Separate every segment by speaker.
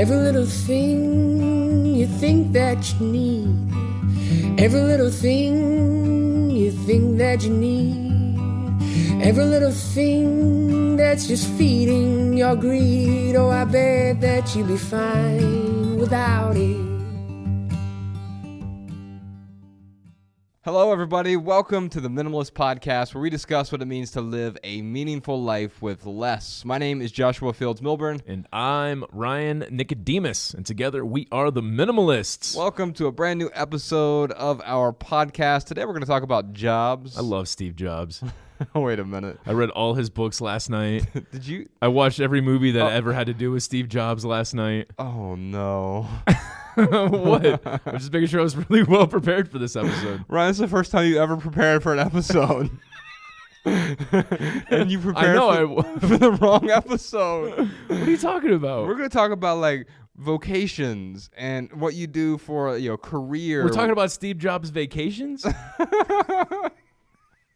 Speaker 1: Every little thing you think that you need. Every little thing you think that you need. Every little thing that's just feeding your greed. Oh, I bet that you'd be fine without it.
Speaker 2: Hello, everybody. Welcome to the Minimalist Podcast, where we discuss what it means to live a meaningful life with less. My name is Joshua Fields Milburn.
Speaker 3: And I'm Ryan Nicodemus. And together we are the Minimalists.
Speaker 2: Welcome to a brand new episode of our podcast. Today we're going to talk about jobs.
Speaker 3: I love Steve Jobs.
Speaker 2: Wait a minute.
Speaker 3: I read all his books last night.
Speaker 2: Did you?
Speaker 3: I watched every movie that ever had to do with Steve Jobs last night.
Speaker 2: Oh, no.
Speaker 3: What? I'm just making sure I was really well prepared for this episode.
Speaker 2: Ryan, it's the first time you ever prepared for an episode. And you prepared for the wrong episode.
Speaker 3: What are you talking about?
Speaker 2: We're going to talk about, like, vocations and what you do for, career.
Speaker 3: We're talking about Steve Jobs' vacations?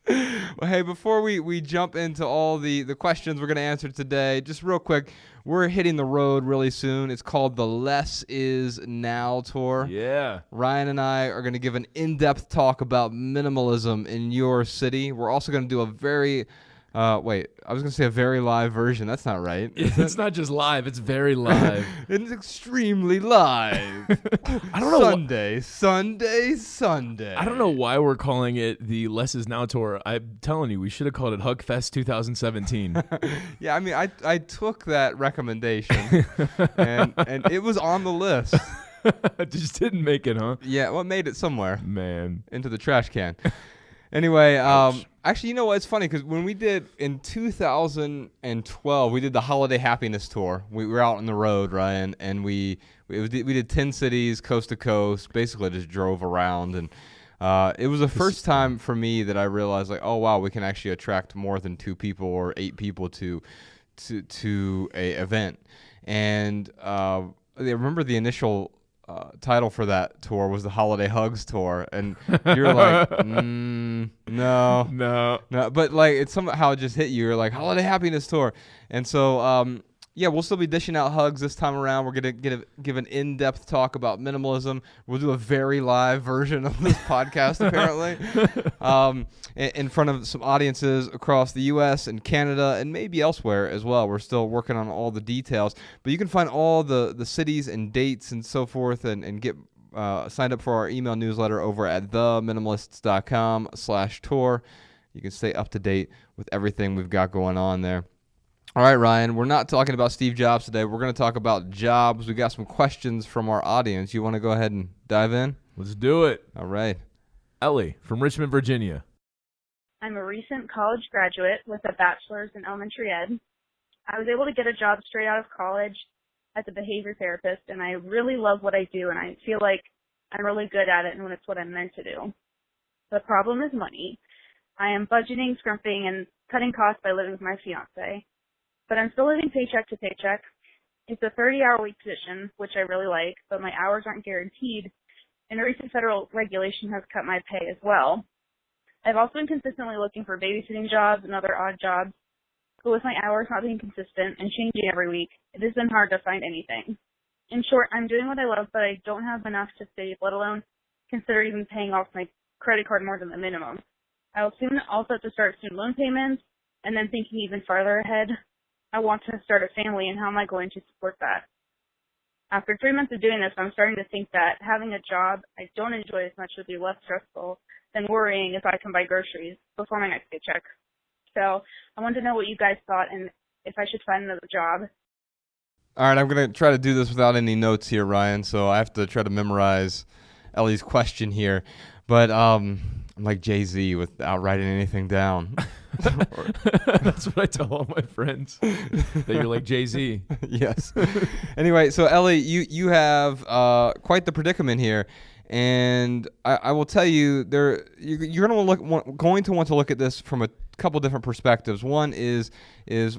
Speaker 2: Well, hey, before we jump into all the questions we're going to answer today, just real quick, we're hitting the road really soon. It's called the Less Is Now Tour.
Speaker 3: Yeah.
Speaker 2: Ryan and I are going to give an in-depth talk about minimalism in your city. We're also going to do a very... I was going to say a very live version. That's not right.
Speaker 3: It's not just live. It's very live.
Speaker 2: It's extremely live.
Speaker 3: I don't know.
Speaker 2: Sunday.
Speaker 3: I don't know why we're calling it the Less Is Now Tour. I'm telling you, we should have called it Hugfest 2017.
Speaker 2: Yeah, I mean, I took that recommendation, and it was on the list.
Speaker 3: It just didn't make it, huh?
Speaker 2: Yeah, well, it made it somewhere.
Speaker 3: Man.
Speaker 2: Into the trash can. Anyway,
Speaker 3: Ouch.
Speaker 2: actually, you know what? It's funny because when we did in 2012, we did the Holiday Happiness Tour. We were out on the road, Ryan, and we did 10 cities, coast to coast. Basically, just drove around, and it was the first time for me that I realized, like, oh wow, we can actually attract more than 2 people or 8 people to a event. And I remember the initial title for that tour was the Holiday Hugs Tour, and you're like, no, but like it somehow just hit you. You're like, Holiday Happiness Tour, and so we'll still be dishing out hugs this time around. We're gonna give an in-depth talk about minimalism. We'll do a very live version of this podcast, apparently, in front of some audiences across the U.S. and Canada and maybe elsewhere as well. We're still working on all the details, but you can find all the cities and dates and so forth, and get signed up for our email newsletter over at theminimalists.com/tour. You can stay up to date with everything we've got going on there. All right, Ryan, we're not talking about Steve Jobs today. We're going to talk about jobs. We got some questions from our audience. You want to go ahead and dive in?
Speaker 3: Let's do it.
Speaker 2: All right.
Speaker 3: Ellie from Richmond, Virginia.
Speaker 4: I'm a recent college graduate with a bachelor's in elementary ed. I was able to get a job straight out of college as a behavior therapist, and I really love what I do, and I feel like I'm really good at it and it's what I'm meant to do. The problem is money. I am budgeting, scrimping, and cutting costs by living with my fiance. But I'm still living paycheck to paycheck. It's a 30-hour-week position, which I really like, but my hours aren't guaranteed, and a recent federal regulation has cut my pay as well. I've also been consistently looking for babysitting jobs and other odd jobs, but with my hours not being consistent and changing every week, it has been hard to find anything. In short, I'm doing what I love, but I don't have enough to save, let alone consider even paying off my credit card more than the minimum. I will soon also have to start student loan payments, and then thinking even farther ahead, I want to start a family, and how am I going to support that? After 3 months of doing this, I'm starting to think that having a job I don't enjoy as much would be less stressful than worrying if I can buy groceries before my next paycheck. So I wanted to know what you guys thought and if I should find another job.
Speaker 2: All right, I'm going to try to do this without any notes here, Ryan, so I have to try to memorize Ellie's question here. But I'm like Jay-Z without writing anything down.
Speaker 3: That's what I tell all my friends, that you're like Jay-Z.
Speaker 2: Yes. Anyway, so Ellie, you have quite the predicament here, and I will tell you, you're going to want to look at this from a couple different perspectives. One is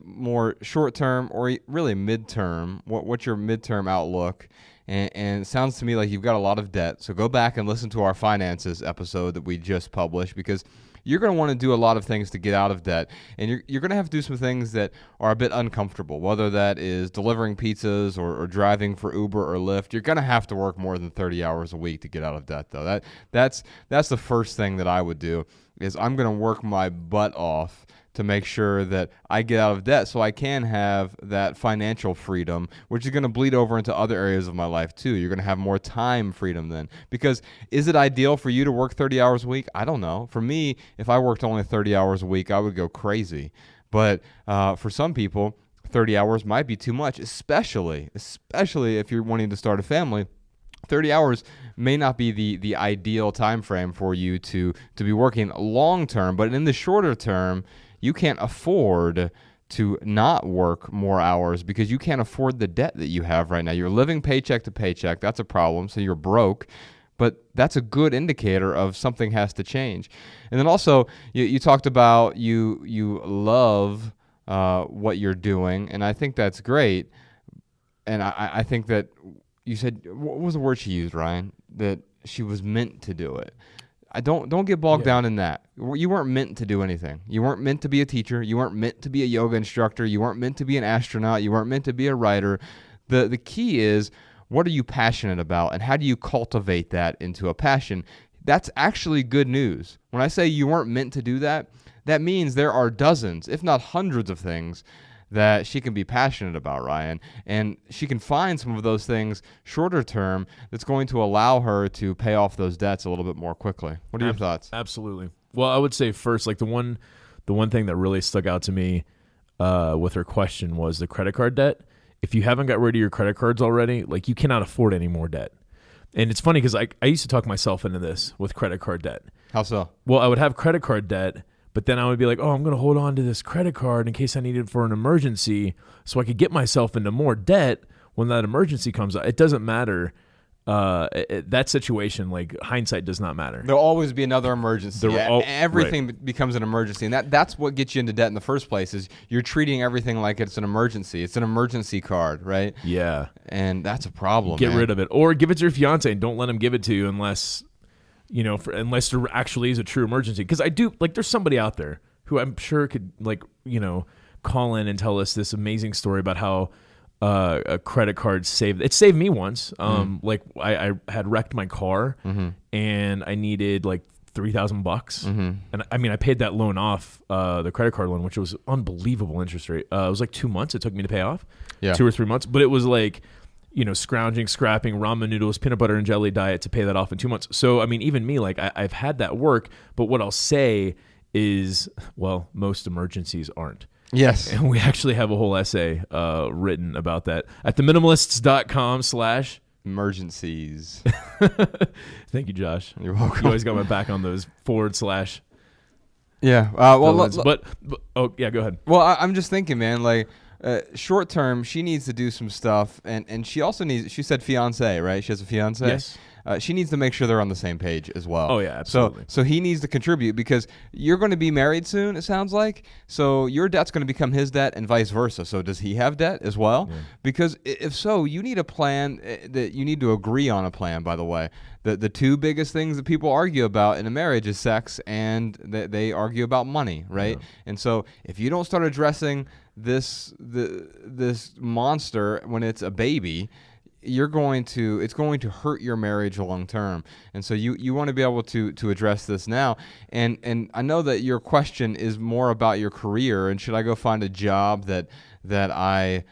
Speaker 2: more short-term or really mid-term. What's your mid-term outlook? And it sounds to me like you've got a lot of debt. So go back and listen to our finances episode that we just published, because you're going to want to do a lot of things to get out of debt. And you're going to have to do some things that are a bit uncomfortable, whether that is delivering pizzas or driving for Uber or Lyft. You're going to have to work more than 30 hours a week to get out of debt, though. That's the first thing that I would do, is I'm going to work my butt off to make sure that I get out of debt so I can have that financial freedom, which is going to bleed over into other areas of my life too. You're going to have more time freedom then. Because is it ideal for you to work 30 hours a week? I don't know. For me, if I worked only 30 hours a week, I would go crazy. But for some people, 30 hours might be too much, especially if you're wanting to start a family. 30 hours may not be the ideal time frame for you to be working long term, but in the shorter term, you can't afford to not work more hours because you can't afford the debt that you have right now. You're living paycheck to paycheck. That's a problem. So you're broke. But that's a good indicator of something has to change. And then also, you talked about you love what you're doing, and I think that's great. And I think that you said, what was the word she used, Ryan? That she was meant to do it. I don't get bogged down in that. You weren't meant to do anything. You weren't meant to be a teacher. You weren't meant to be a yoga instructor. You weren't meant to be an astronaut. You weren't meant to be a writer. The key is, what are you passionate about, and how do you cultivate that into a passion? That's actually good news. When I say you weren't meant to do that, that means there are dozens, if not hundreds of things that she can be passionate about, Ryan. And she can find some of those things shorter term that's going to allow her to pay off those debts a little bit more quickly. What are your thoughts?
Speaker 3: Absolutely. Well, I would say first, like the one thing that really stuck out to me with her question was the credit card debt. If you haven't got rid of your credit cards already, like you cannot afford any more debt. And it's funny because I used to talk myself into this with credit card debt.
Speaker 2: How so?
Speaker 3: Well, I would have credit card debt, but then I would be like, oh, I'm going to hold on to this credit card in case I need it for an emergency so I could get myself into more debt when that emergency comes up. It doesn't matter. That situation, like hindsight does not matter.
Speaker 2: There'll always be another emergency. Everything
Speaker 3: right.
Speaker 2: becomes an emergency. And that's what gets you into debt in the first place, is you're treating everything like it's an emergency. It's an emergency card, right?
Speaker 3: Yeah.
Speaker 2: And that's a problem.
Speaker 3: Get rid of it. Or give it to your fiance and don't let him give it to you unless unless there actually is a true emergency. Because I do, like, there's somebody out there who I'm sure could, like, call in and tell us this amazing story about how a credit card saved me once. Like I had wrecked my car and I needed like $3,000. And I mean, I paid that loan off, the credit card loan, which was unbelievable interest rate. It was like 2 months it took me to pay off. 2 or 3 months, but it was like, scrounging, scrapping, ramen noodles, peanut butter and jelly diet to pay that off in 2 months. So, I mean, even me, like I've had that work, but what I'll say is, well, most emergencies aren't.
Speaker 2: Yes.
Speaker 3: And we actually have a whole essay written about that at theminimalists.com/
Speaker 2: emergencies.
Speaker 3: Thank you, Josh.
Speaker 2: You're welcome.
Speaker 3: You always got my back on those /
Speaker 2: Yeah.
Speaker 3: but yeah, go ahead.
Speaker 2: Well, I'm just thinking, man, like short term, she needs to do some stuff. And she also needs, she said fiance, right? She has a fiance?
Speaker 3: Yes.
Speaker 2: She needs to make sure they're on the same page as well.
Speaker 3: Oh, yeah, absolutely.
Speaker 2: So he needs to contribute because you're going to be married soon, it sounds like. So your debt's going to become his debt and vice versa. So does he have debt as well? Yeah. Because if so, you need a plan that you need to agree on a plan, by the way. The two biggest things that people argue about in a marriage is sex and they argue about money, right? Yeah. And so if you don't start addressing this monster when it's a baby, it's going to hurt your marriage long term. And so you want to be able to address this now. And I know that your question is more about your career and should I go find a job that I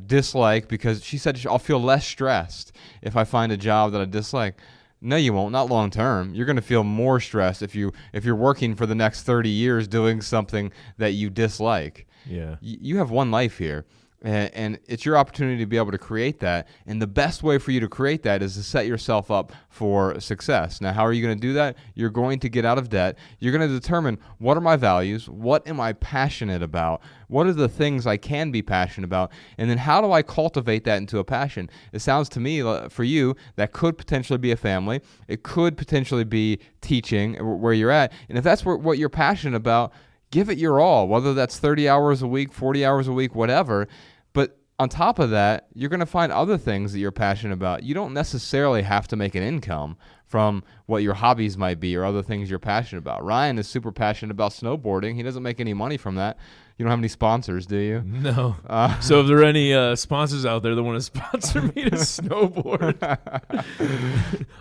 Speaker 2: dislike, because she said I'll feel less stressed if I find a job that I dislike. No, you won't. Not long term. You're going to feel more stressed if you're working for the next 30 years doing something that you dislike.
Speaker 3: Yeah.
Speaker 2: You have one life here. And it's your opportunity to be able to create that. And the best way for you to create that is to set yourself up for success. Now, how are you going to do that? You're going to get out of debt. You're going to determine, what are my values? What am I passionate about? What are the things I can be passionate about? And then how do I cultivate that into a passion? It sounds to me, for you, that could potentially be a family. It could potentially be teaching where you're at. And if that's what you're passionate about, give it your all, whether that's 30 hours a week, 40 hours a week, whatever. But on top of that, you're going to find other things that you're passionate about. You don't necessarily have to make an income from what your hobbies might be or other things you're passionate about. Ryan is super passionate about snowboarding. He doesn't make any money from that. You don't have any sponsors, do you?
Speaker 3: No. So if there are any sponsors out there that want to sponsor me to snowboard,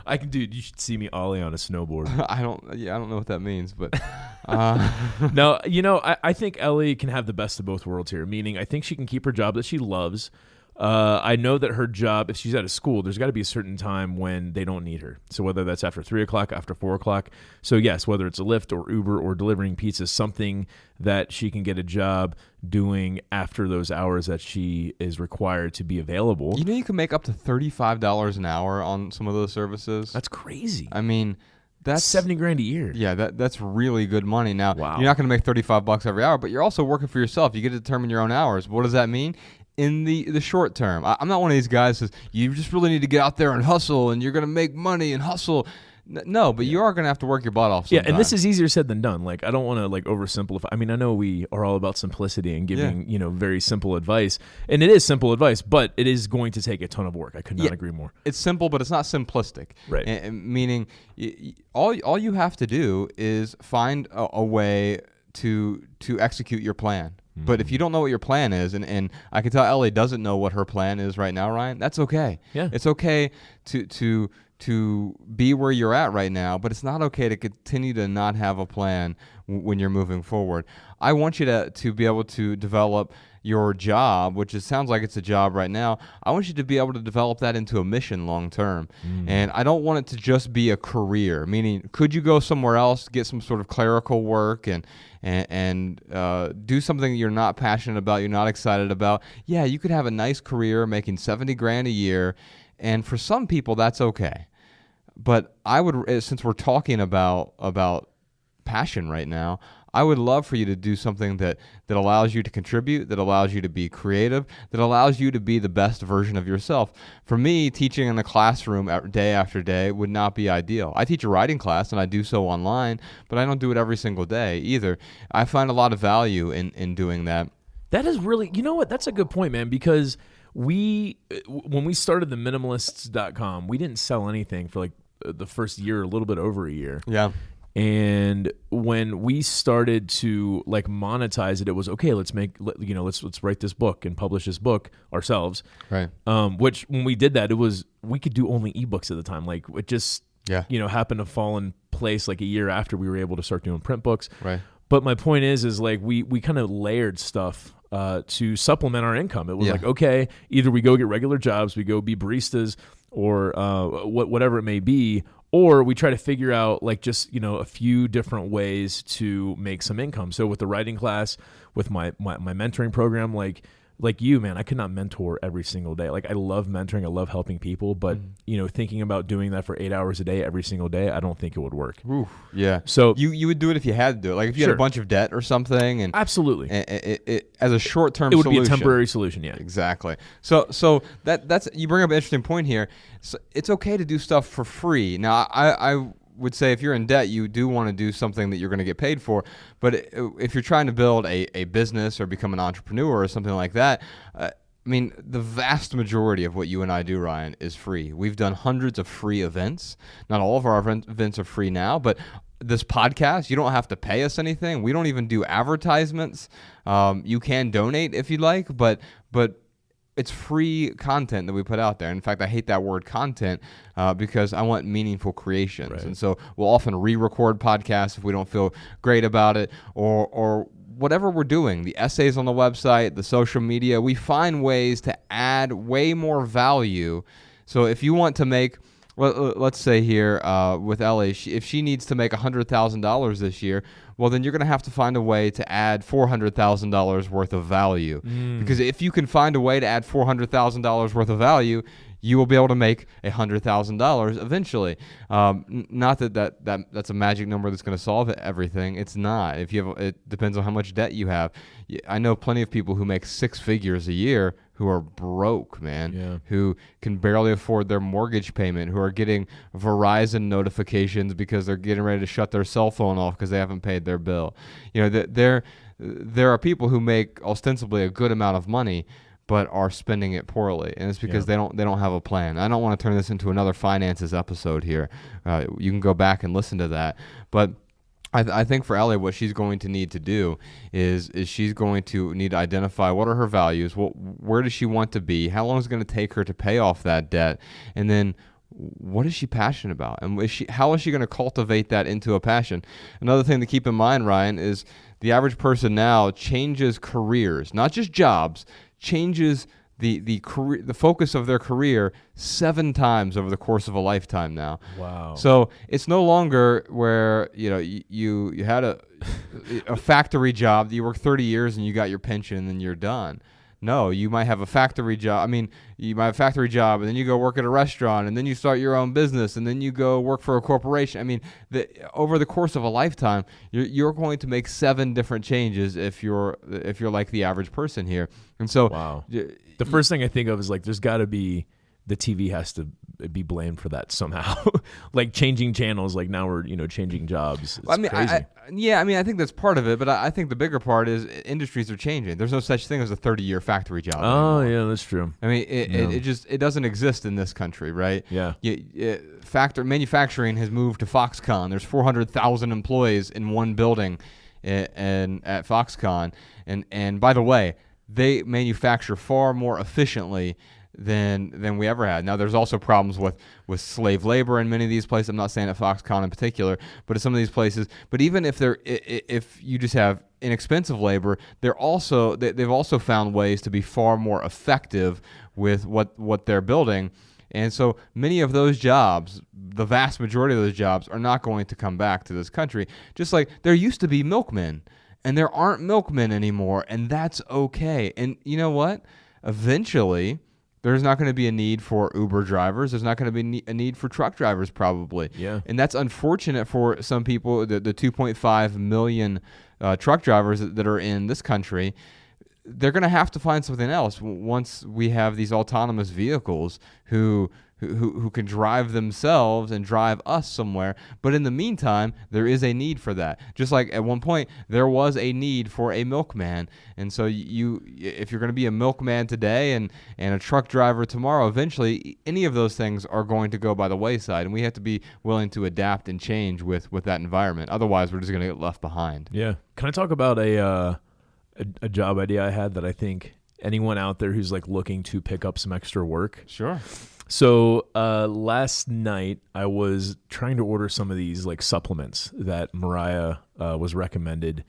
Speaker 3: I can do. You should see me ollie on a snowboard.
Speaker 2: I don't know what that means, but
Speaker 3: No, I think Ellie can have the best of both worlds here. Meaning, I think she can keep her job that she loves. I know that her job, if she's out of school, there's got to be a certain time when they don't need her. So whether that's after 3 o'clock, after 4 o'clock. So yes, whether it's a Lyft or Uber or delivering pizza, something that she can get a job doing after those hours that she is required to be available.
Speaker 2: you can make up to $35 an hour on some of those services.
Speaker 3: That's crazy.
Speaker 2: I mean, that's
Speaker 3: $70,000 a year.
Speaker 2: Yeah, that's really good money. Now,
Speaker 3: Wow.
Speaker 2: You're not going to make $35 every hour, but you're also working for yourself. You get to determine your own hours. What does that mean? In the short term, I'm not one of these guys who says, you just really need to get out there and hustle and you're going to make money and hustle. No, but you are going to have to work your butt off sometime.
Speaker 3: Yeah, and this is easier said than done. Like, I don't want to oversimplify. I mean, I know we are all about simplicity and giving, very simple advice. And it is simple advice, but it is going to take a ton of work. I could not agree more.
Speaker 2: It's simple, but it's not simplistic.
Speaker 3: Right.
Speaker 2: Meaning, all you have to do is find a way to execute your plan. But if you don't know what your plan is, and I can tell Ellie doesn't know what her plan is right now, Ryan, that's okay.
Speaker 3: Yeah.
Speaker 2: It's okay to be where you're at right now, but it's not okay to continue to not have a plan when you're moving forward. I want you to be able to develop your job, which sounds like it's a job right now. I want you to be able to develop that into a mission long term. And I don't want it to just be a career, meaning could you go somewhere else, get some sort of clerical work and do something you're not passionate about, you're not excited about. Yeah, you could have a nice career making $70,000 a year, and for some people that's okay. But I would, since we're talking about passion right now, I would love for you to do something that allows you to contribute, that allows you to be creative, that allows you to be the best version of yourself. For me, teaching in the classroom day after day would not be ideal. I teach a writing class, and I do so online, but I don't do it every single day either. I find a lot of value in doing that.
Speaker 3: That is really, you know what? That's a good point, man, because when we started the minimalists.com, we didn't sell anything for the first year, a little bit over a year.
Speaker 2: Yeah.
Speaker 3: And when we started to monetize it, it was okay. Let's write this book and publish this book ourselves.
Speaker 2: Right.
Speaker 3: Which when we did that, we could do only ebooks at the time. It just happened to fall in place a year after we were able to start doing print books.
Speaker 2: Right.
Speaker 3: But my point is we kind of layered stuff to supplement our income. It was okay, either we go get regular jobs, we go be baristas or whatever it may be, or we try to figure out a few different ways to make some income. So with the writing class, with my mentoring program, like you, man, I could not mentor every single day. I love mentoring, I love helping people, but thinking about doing that for 8 hours a day every single day, I don't think it would work.
Speaker 2: Oof, yeah.
Speaker 3: So
Speaker 2: you would do it if you had to do it. If you had a bunch of debt or something, and
Speaker 3: absolutely,
Speaker 2: it as a short-term
Speaker 3: solution. It would
Speaker 2: solution.
Speaker 3: be a temporary solution, yeah.
Speaker 2: Exactly. So that's you bring up an interesting point here. So it's okay to do stuff for free. Now, I would say if you're in debt, you do want to do something that you're going to get paid for. But if you're trying to build a business or become an entrepreneur or something like that, the vast majority of what you and I do, Ryan, is free. We've done hundreds of free events. Not all of our events are free now, but this podcast, you don't have to pay us anything. We don't even do advertisements. You can donate if you'd like, but it's free content that we put out there. In fact, I hate that word content because I want meaningful creations. Right. And so we'll often re-record podcasts if we don't feel great about it, or whatever we're doing, the essays on the website, the social media, we find ways to add way more value. So if you want to make, well, let's say here with Ellie, if she needs to make $100,000 this year, well, then you're going to have to find a way to add $400,000 worth of value. Because if you can find a way to add $400,000 worth of value, you will be able to make $100,000 eventually. Not that's a magic number that's going to solve everything. It's not. It depends on how much debt you have. I know plenty of people who make six figures a year who are broke, man, who can barely afford their mortgage payment, who are getting Verizon notifications because they're getting ready to shut their cell phone off because they haven't paid their bill. There are people who make ostensibly a good amount of money, but are spending it poorly, and it's because they don't have a plan. I don't want to turn this into another finances episode here. You can go back and listen to that, but I think for Ellie, what she's going to need to do is she's going to need to identify what are her values, where does she want to be, how long is it going to take her to pay off that debt, and then what is she passionate about, and how is she going to cultivate that into a passion? Another thing to keep in mind, Ryan, is the average person now changes careers, not just jobs, changes the career, the focus of their career 7 times over the course of a lifetime now.
Speaker 3: Wow.
Speaker 2: So it's no longer where you had a factory job that you worked 30 years and you got your pension and then you're done. No, you might have a factory job. I mean, you might have a factory job, and then you go work at a restaurant, and then you start your own business, and then you go work for a corporation. I mean, over the course of a lifetime, you're going to make 7 different changes if you're like the average person here. And so,
Speaker 3: wow. The first thing I think of is like, there's got to be, the TV has to be blamed for that somehow. Like changing channels, like now we're changing jobs. It's crazy.
Speaker 2: I think that's part of it, but I think the bigger part is industries are changing. There's no such thing as a 30-year factory job anymore.
Speaker 3: Yeah, that's true.
Speaker 2: I mean, it doesn't exist in this country, right?
Speaker 3: Yeah.
Speaker 2: Manufacturing has moved to Foxconn. There's 400,000 employees in one building, and at Foxconn, and by the way, they manufacture far more efficiently than we ever had. Now, there's also problems with slave labor in many of these places. I'm not saying at Foxconn in particular, but at some of these places. But even if you just have inexpensive labor, they've also found ways to be far more effective with what they're building. And so many of those jobs, the vast majority of those jobs, are not going to come back to this country. Just like there used to be milkmen, and there aren't milkmen anymore, and that's okay. And you know what? Eventually, there's not going to be a need for Uber drivers. There's not going to be a need for truck drivers, probably.
Speaker 3: Yeah. And
Speaker 2: that's unfortunate for some people, the 2.5 million truck drivers that are in this country. They're going to have to find something else once we have these autonomous vehicles who can drive themselves and drive us somewhere. But in the meantime, there is a need for that. Just like at one point, there was a need for a milkman. And so if you're going to be a milkman today and a truck driver tomorrow, eventually any of those things are going to go by the wayside. And we have to be willing to adapt and change with that environment. Otherwise, we're just going to get left behind.
Speaker 3: Yeah. Can I talk about a job idea I had that I think anyone out there who's like looking to pick up some extra work?
Speaker 2: Sure.
Speaker 3: So last night I was trying to order some of these like supplements that Mariah was recommended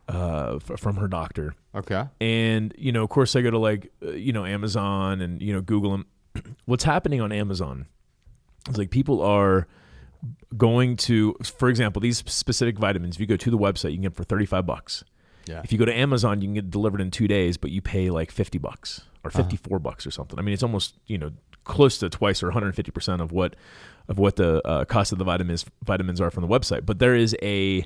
Speaker 3: from her doctor.
Speaker 2: Okay.
Speaker 3: And of course I go to like Amazon and Google them. What's happening on Amazon is like people are going to, for example, these specific vitamins. If you go to the website, you can get them for $35.
Speaker 2: Yeah.
Speaker 3: If you go to Amazon, you can get it delivered in 2 days, but you pay like $50 or $54 or something. I mean, it's almost close to twice or 150% of what the cost of the vitamins are from the website. But there is a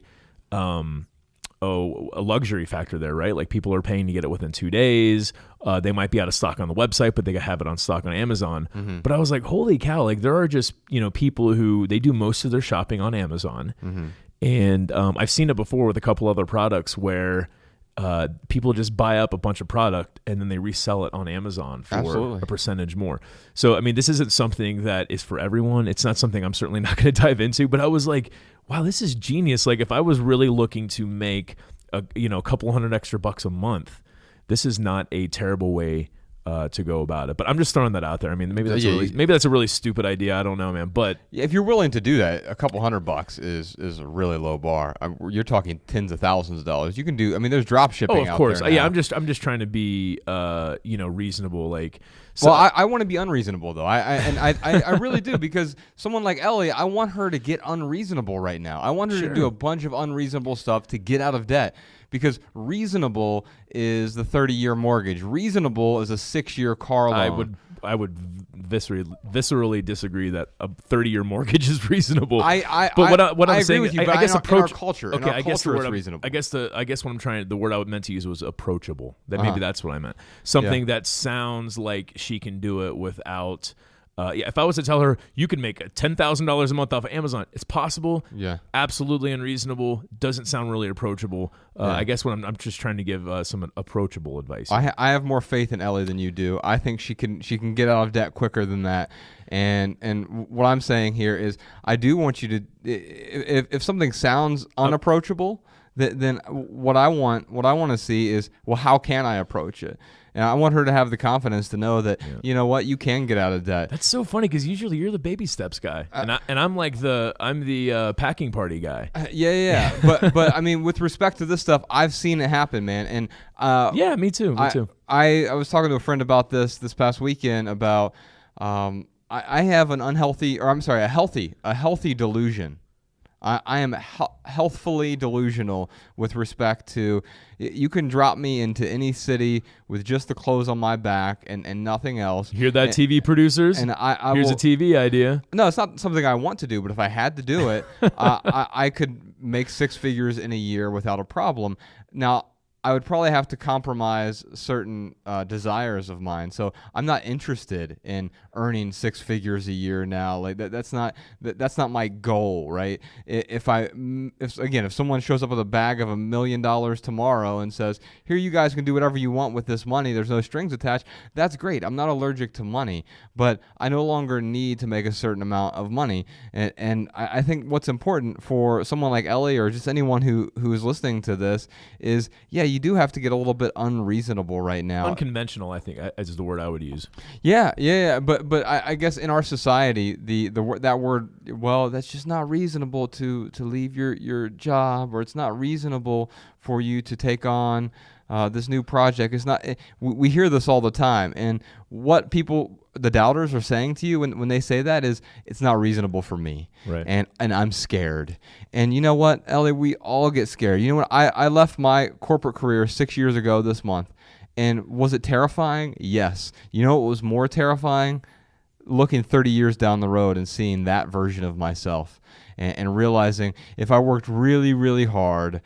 Speaker 3: luxury factor there, right? Like people are paying to get it within 2 days. They might be out of stock on the website, but they have it on stock on Amazon. Mm-hmm. But I was like, holy cow! Like there are just people who they do most of their shopping on Amazon. Mm-hmm. And I've seen it before with a couple other products where people just buy up a bunch of product and then they resell it on Amazon for
Speaker 2: Absolutely.
Speaker 3: a percentage more. So, I mean, this isn't something that is for everyone. It's not something I'm certainly not going to dive into, but I was like, wow, this is genius. Like if I was really looking to make a couple $100 extra a month, this is not a terrible way to go about it. But I'm just throwing that out there. I mean, maybe that's a really stupid idea. I don't know, man. But
Speaker 2: if you're willing to do that, a couple $100 is a really low bar. You're talking tens of thousands of dollars. You can do. I mean, there's drop shipping.
Speaker 3: Of course.
Speaker 2: Out there now.
Speaker 3: Yeah, I'm just trying to be reasonable. Like,
Speaker 2: so I want to be unreasonable though. I really do, because someone like Ellie, I want her to get unreasonable right now. I want her to do a bunch of unreasonable stuff to get out of debt. Because reasonable is the 30-year mortgage. Reasonable is a 6-year car loan.
Speaker 3: I would viscerally disagree that a 30-year mortgage is reasonable.
Speaker 2: But
Speaker 3: what I'm
Speaker 2: I
Speaker 3: saying,
Speaker 2: agree with you,
Speaker 3: I guess
Speaker 2: in
Speaker 3: approach
Speaker 2: our culture.
Speaker 3: Okay, I guess the word
Speaker 2: reasonable.
Speaker 3: I guess what I'm trying. The word I meant to use was approachable. Maybe that's what I meant. Something that sounds like she can do it without Yeah, if I was to tell her you can make $10,000 a month off of Amazon, it's possible.
Speaker 2: Yeah.
Speaker 3: Absolutely unreasonable. Doesn't sound really approachable.
Speaker 2: Yeah.
Speaker 3: I guess what I'm just trying to give some approachable advice.
Speaker 2: I have more faith in Ellie than you do. I think she can get out of debt quicker than that. And what I'm saying here is I do want you to, if something sounds unapproachable, then what I want to see is, well, how can I approach it? And I want her to have the confidence to know that, you know what, you can get out of debt.
Speaker 3: That's so funny because usually you're the baby steps guy, and I'm like the packing party guy.
Speaker 2: Yeah. but I mean, with respect to this stuff, I've seen it happen, man. And
Speaker 3: yeah, me too.
Speaker 2: I was talking to a friend about this past weekend about I have an unhealthy, or I'm sorry, a healthy delusion. I am healthfully delusional with respect to, you can drop me into any city with just the clothes on my back and nothing else.
Speaker 3: You hear that, TV producers?
Speaker 2: And
Speaker 3: here's a TV idea.
Speaker 2: No, it's not something I want to do, but if I had to do it, I could make six figures in a year without a problem. Now, I would probably have to compromise certain desires of mine. So I'm not interested in earning six figures a year now. Like that's not my goal, right? If someone shows up with a bag of $1 million tomorrow and says, "Here, you guys can do whatever you want with this money. There's no strings attached." That's great. I'm not allergic to money, but I no longer need to make a certain amount of money. And I think what's important for someone like Ellie or just anyone who is listening to this is, yeah, you do have to get a little bit unreasonable right now.
Speaker 3: Unconventional, I think, is the word I would use.
Speaker 2: Yeah. But I guess in our society, that word, well, that's just not reasonable to leave your job, or it's not reasonable for you to take on this new project. It's not. We hear this all the time, and what people, the doubters, are saying to you when they say that is, it's not reasonable for me,
Speaker 3: right?
Speaker 2: And I'm scared. And you know what, Ellie, we all get scared. You know what? I left my corporate career 6 years ago this month, and was it terrifying? Yes. You know what was more terrifying? Looking 30 years down the road and seeing that version of myself, and realizing if I worked really, really hard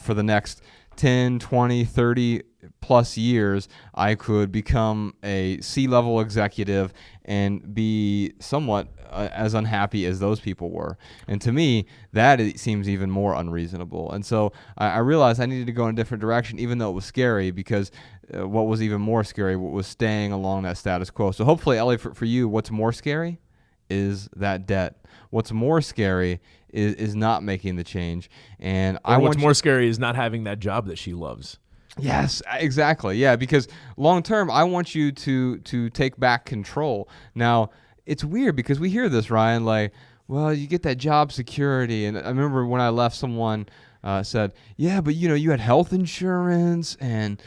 Speaker 2: for the next 10, 20, 30 plus years, I could become a C-level executive and be somewhat as unhappy as those people were. And to me, that seems even more unreasonable. And so I realized I needed to go in a different direction, even though it was scary, because what was even more scary was staying along that status quo. So hopefully, Ellie, for you, what's more scary is that debt. What's more scary is not making the change. And
Speaker 3: what's more scary is not having that job that she loves.
Speaker 2: Yes, exactly. Yeah, because long term, I want you to take back control. Now, it's weird because we hear this, Ryan, like, well, you get that job security. And I remember when I left, someone said, yeah, but you had health insurance and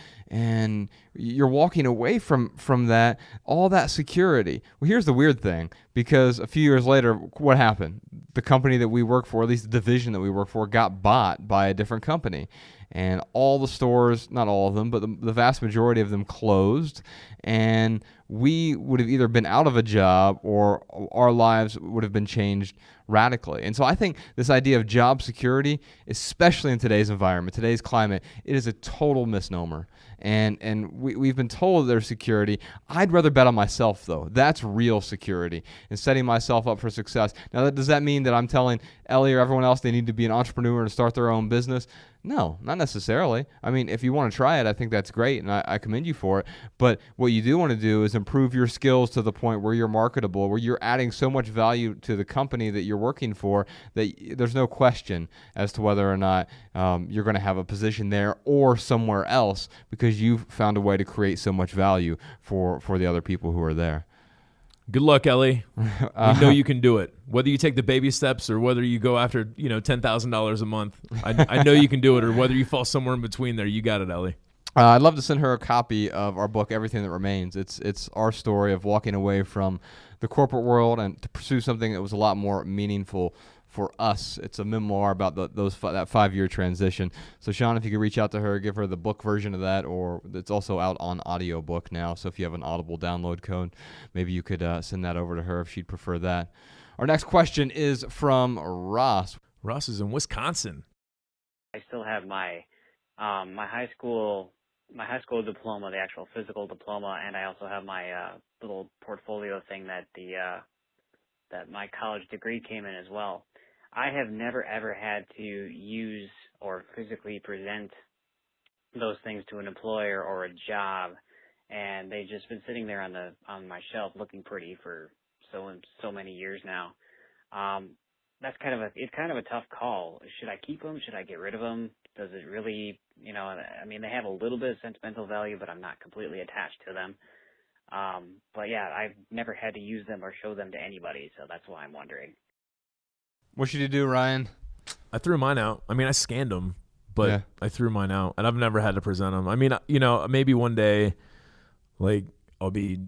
Speaker 2: you're walking away from that, all that security. Well, here's the weird thing, because a few years later, what happened? The company that we work for, at least the division that we work for, got bought by a different company. And all the stores, not all of them, but the vast majority of them closed. And we would have either been out of a job or our lives would have been changed radically. And so I think this idea of job security, especially in today's environment, today's climate, it is a total misnomer. And we've been told there's security. I'd rather bet on myself, though. That's real security, and setting myself up for success. Now, does that mean that I'm telling Ellie or everyone else they need to be an entrepreneur and start their own business? No, not necessarily. I mean, if you want to try it, I think that's great, and I commend you for it. But what you do want to do is improve your skills to the point where you're marketable, where you're adding so much value to the company that you're working for that there's no question as to whether or not you're going to have a position there or somewhere else, because you've found a way to create so much value for the other people who are there.
Speaker 3: Good luck, Ellie. We know you can do it. Whether you take the baby steps or whether you go after $10,000 a month, I know you can do it. Or whether you fall somewhere in between there, you got it, Ellie.
Speaker 2: I'd love to send her a copy of our book, Everything That Remains. It's our story of walking away from the corporate world and to pursue something that was a lot more meaningful for us. It's a memoir about that 5-year transition. So Sean, if you could reach out to her, give her the book version of that, or it's also out on audiobook now. So if you have an Audible download code, maybe you could send that over to her if she'd prefer that. Our next question is from Ross.
Speaker 3: Ross is in Wisconsin.
Speaker 5: I still have my my high school my high school diploma, the actual physical diploma, and I also have my little portfolio thing that that my college degree came in as well. I have never ever had to use or physically present those things to an employer or a job, and they've just been sitting there on my shelf looking pretty for so many years now. That's it's kind of a tough call. Should I keep them? Should I get rid of them? Does it really, I mean, they have a little bit of sentimental value, but I'm not completely attached to them. But yeah, I've never had to use them or show them to anybody, so that's why I'm wondering.
Speaker 2: What should you do, Ryan?
Speaker 3: I threw mine out. I mean, I scanned them, but I threw mine out, and I've never had to present them. I mean, maybe one day, like, I'll be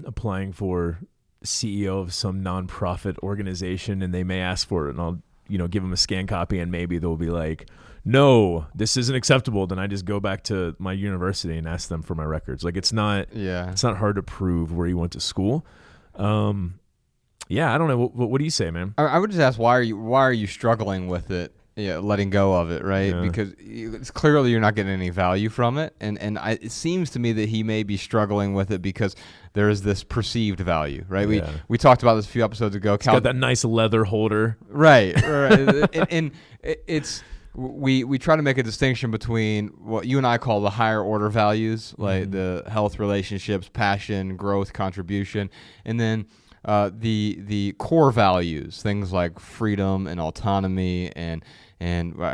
Speaker 3: applying for CEO of some nonprofit organization, and they may ask for it, and I'll, give them a scan copy, and maybe they'll be like, no, this isn't acceptable. Then I just go back to my university and ask them for my records. Like, it's not hard to prove where you went to school. I don't know. What do you say, man?
Speaker 2: I would just ask, why are you struggling with it? Yeah, letting go of it, right? Yeah. Because it's clearly you're not getting any value from it, and it seems to me that he may be struggling with it because there is this perceived value, right? Yeah. We talked about this a few episodes ago.
Speaker 3: It's got that nice leather holder,
Speaker 2: right? and it's we try to make a distinction between what you and I call the higher order values, like the health, relationships, passion, growth, contribution, and then the core values, things like freedom and autonomy, and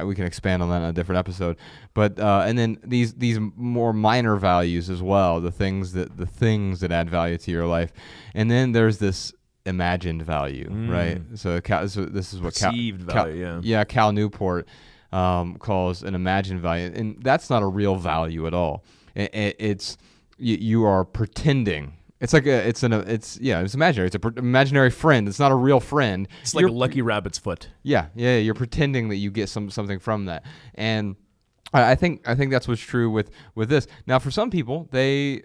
Speaker 2: we can expand on that in a different episode. But and then these more minor values as well, the things that add value to your life, and then there's this imagined value, right? So this is what
Speaker 3: perceived value,
Speaker 2: Cal Newport calls an imagined value, and that's not a real value at all. It's you are pretending. It's like it's imaginary. It's an imaginary friend. It's not a real friend.
Speaker 3: It's like a lucky rabbit's foot.
Speaker 2: Yeah. You're pretending that you get something from that, and I think that's what's true with this. Now, for some people, they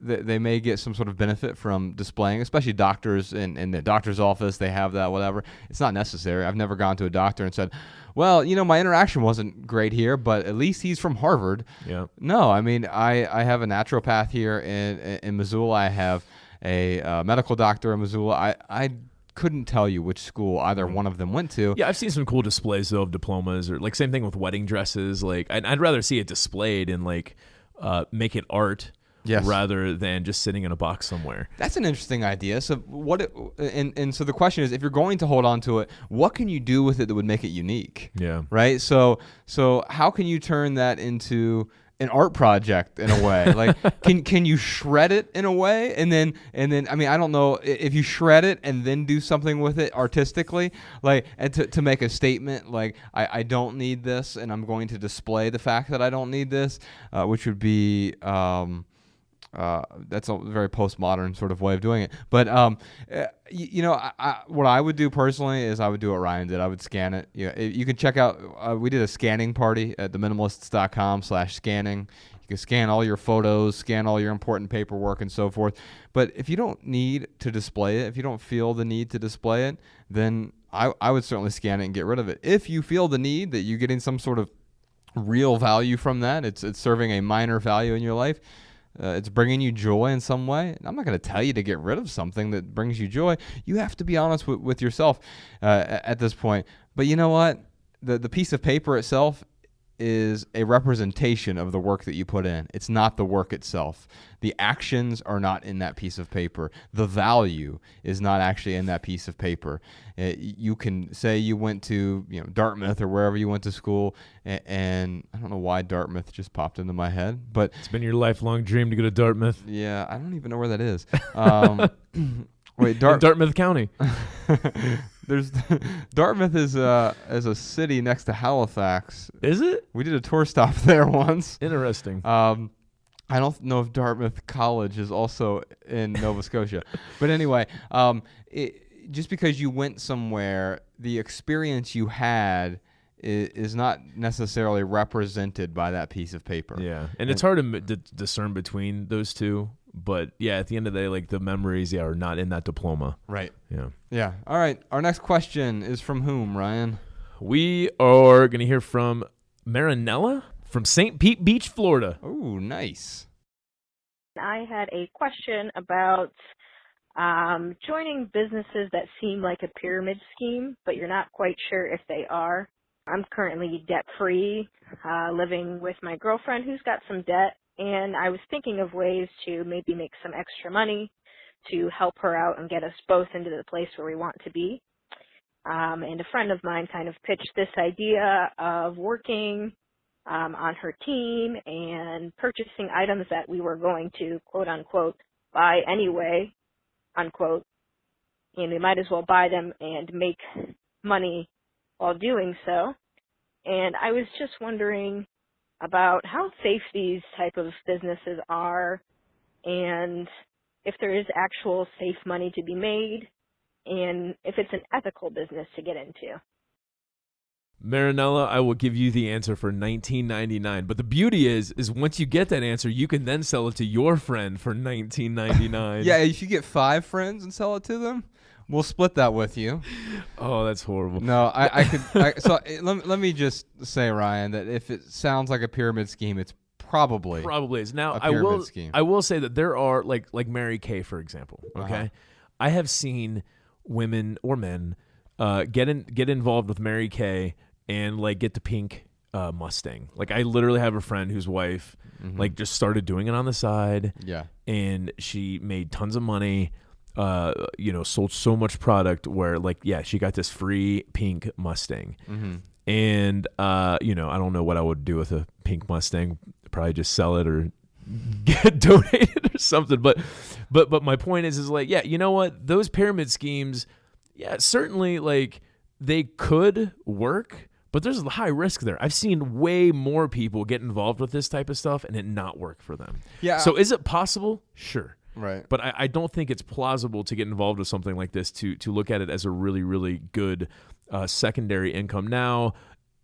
Speaker 2: may get some sort of benefit from displaying, especially doctors in the doctor's office. They have that, whatever. It's not necessary. I've never gone to a doctor and said, well, my interaction wasn't great here, but at least he's from Harvard.
Speaker 3: Yeah.
Speaker 2: No, I mean, I have a naturopath here in Missoula. I have a medical doctor in Missoula. I couldn't tell you which school either one of them went to.
Speaker 3: Yeah, I've seen some cool displays, though, of diplomas, or like same thing with wedding dresses. Like, I'd rather see it displayed and like make it art. Yes. Rather than just sitting in a box somewhere.
Speaker 2: That's an interesting idea. So so the question is, if you're going to hold on to it, what can you do with it that would make it unique?
Speaker 3: Yeah.
Speaker 2: Right. So how can you turn that into an art project in a way? Like, can you shred it in a way, and then I mean, I don't know if you shred it and then do something with it artistically, like, and to make a statement like, I don't need this, and I'm going to display the fact that I don't need this, which would be that's a very postmodern sort of way of doing it. But what I would do personally is I would do what Ryan did. I would scan it. You can check out. We did a scanning party at theminimalists.com/scanning. You can scan all your photos, scan all your important paperwork, and so forth. But if you don't need to display it, if you don't feel the need to display it, then I would certainly scan it and get rid of it. If you feel the need that you're getting some sort of real value from that, it's serving a minor value in your life. It's bringing you joy in some way. I'm not going to tell you to get rid of something that brings you joy. You have to be honest with yourself at this point. But you know what? The piece of paper itself is a representation of the work that you put in. It's not the work itself. The actions are not in that piece of paper. The value is not actually in that piece of paper. You can say you went to Dartmouth or wherever you went to school, and I don't know why Dartmouth just popped into my head, but
Speaker 3: it's been your lifelong dream to go to Dartmouth.
Speaker 2: Yeah, I don't even know where that is. Wait,
Speaker 3: Dartmouth County.
Speaker 2: There's Dartmouth is a city next to Halifax.
Speaker 3: Is it?
Speaker 2: We did a tour stop there once.
Speaker 3: Interesting.
Speaker 2: I don't know if Dartmouth College is also in Nova Scotia, but anyway, just because you went somewhere, the experience you had is not necessarily represented by that piece of paper.
Speaker 3: Yeah, and it's hard to discern between those two. But yeah, at the end of the day, like, the memories, are not in that diploma.
Speaker 2: Right.
Speaker 3: Yeah.
Speaker 2: All right. Our next question is from whom, Ryan?
Speaker 3: We are going to hear from Marinella from St. Pete Beach, Florida.
Speaker 2: Oh, nice.
Speaker 6: I had a question about joining businesses that seem like a pyramid scheme, but you're not quite sure if they are. I'm currently debt-free, living with my girlfriend who's got some debt, and I was thinking of ways to maybe make some extra money to help her out and get us both into the place where we want to be. And a friend of mine kind of pitched this idea of working on her team and purchasing items that we were going to, quote unquote, buy anyway, unquote, and we might as well buy them and make money while doing so. And I was just wondering about how safe these type of businesses are, and if there is actual safe money to be made, and if it's an ethical business to get into.
Speaker 3: Marinella, I will give you the answer for $19.99. But the beauty is once you get that answer, you can then sell it to your friend for $19.99.
Speaker 2: Yeah, if you get 5 friends and sell it to them, we'll split that with you.
Speaker 3: Oh, that's horrible.
Speaker 2: No, I could. So let me just say, Ryan, that if it sounds like a pyramid scheme, it's probably
Speaker 3: is. Now,
Speaker 2: a pyramid scheme.
Speaker 3: I will say that there are like Mary Kay, for example. Okay,
Speaker 2: Uh-huh.
Speaker 3: I have seen women or men get involved with Mary Kay and like get the pink Mustang. Like I literally have a friend whose wife like just started doing it on the side.
Speaker 2: Yeah.
Speaker 3: And she made tons of money. Sold so much product where like, yeah, she got this free pink Mustang. And, I don't know what I would do with a pink Mustang. Probably just sell it or get donated or something. But my point is like, yeah, you know what? Those pyramid schemes, yeah, certainly like they could work, but there's a high risk there. I've seen way more people get involved with this type of stuff and it not work for them.
Speaker 2: Yeah.
Speaker 3: So is it possible? Sure.
Speaker 2: Right.
Speaker 3: But I don't think it's plausible to get involved with something like this to look at it as a really, really good secondary income. Now,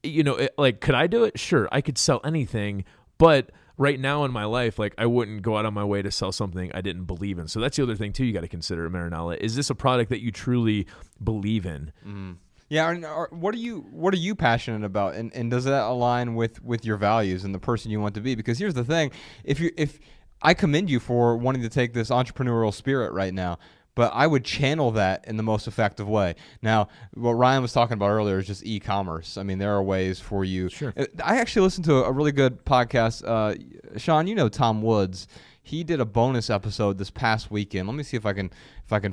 Speaker 3: could I do it? Sure. I could sell anything, but right now in my life, like I wouldn't go out on my way to sell something I didn't believe in. So that's the other thing too you got to consider, Marinella. Is this a product that you truly believe in?
Speaker 2: Yeah, what are you passionate about, and does that align with your values and the person you want to be? Because here's the thing: if I commend you for wanting to take this entrepreneurial spirit right now, but I would channel that in the most effective way. Now, what Ryan was talking about earlier is just e-commerce. I mean, there are ways for you.
Speaker 3: Sure.
Speaker 2: I actually listened to a really good podcast. Sean, you know Tom Woods. He did a bonus episode this past weekend. Let me see if I can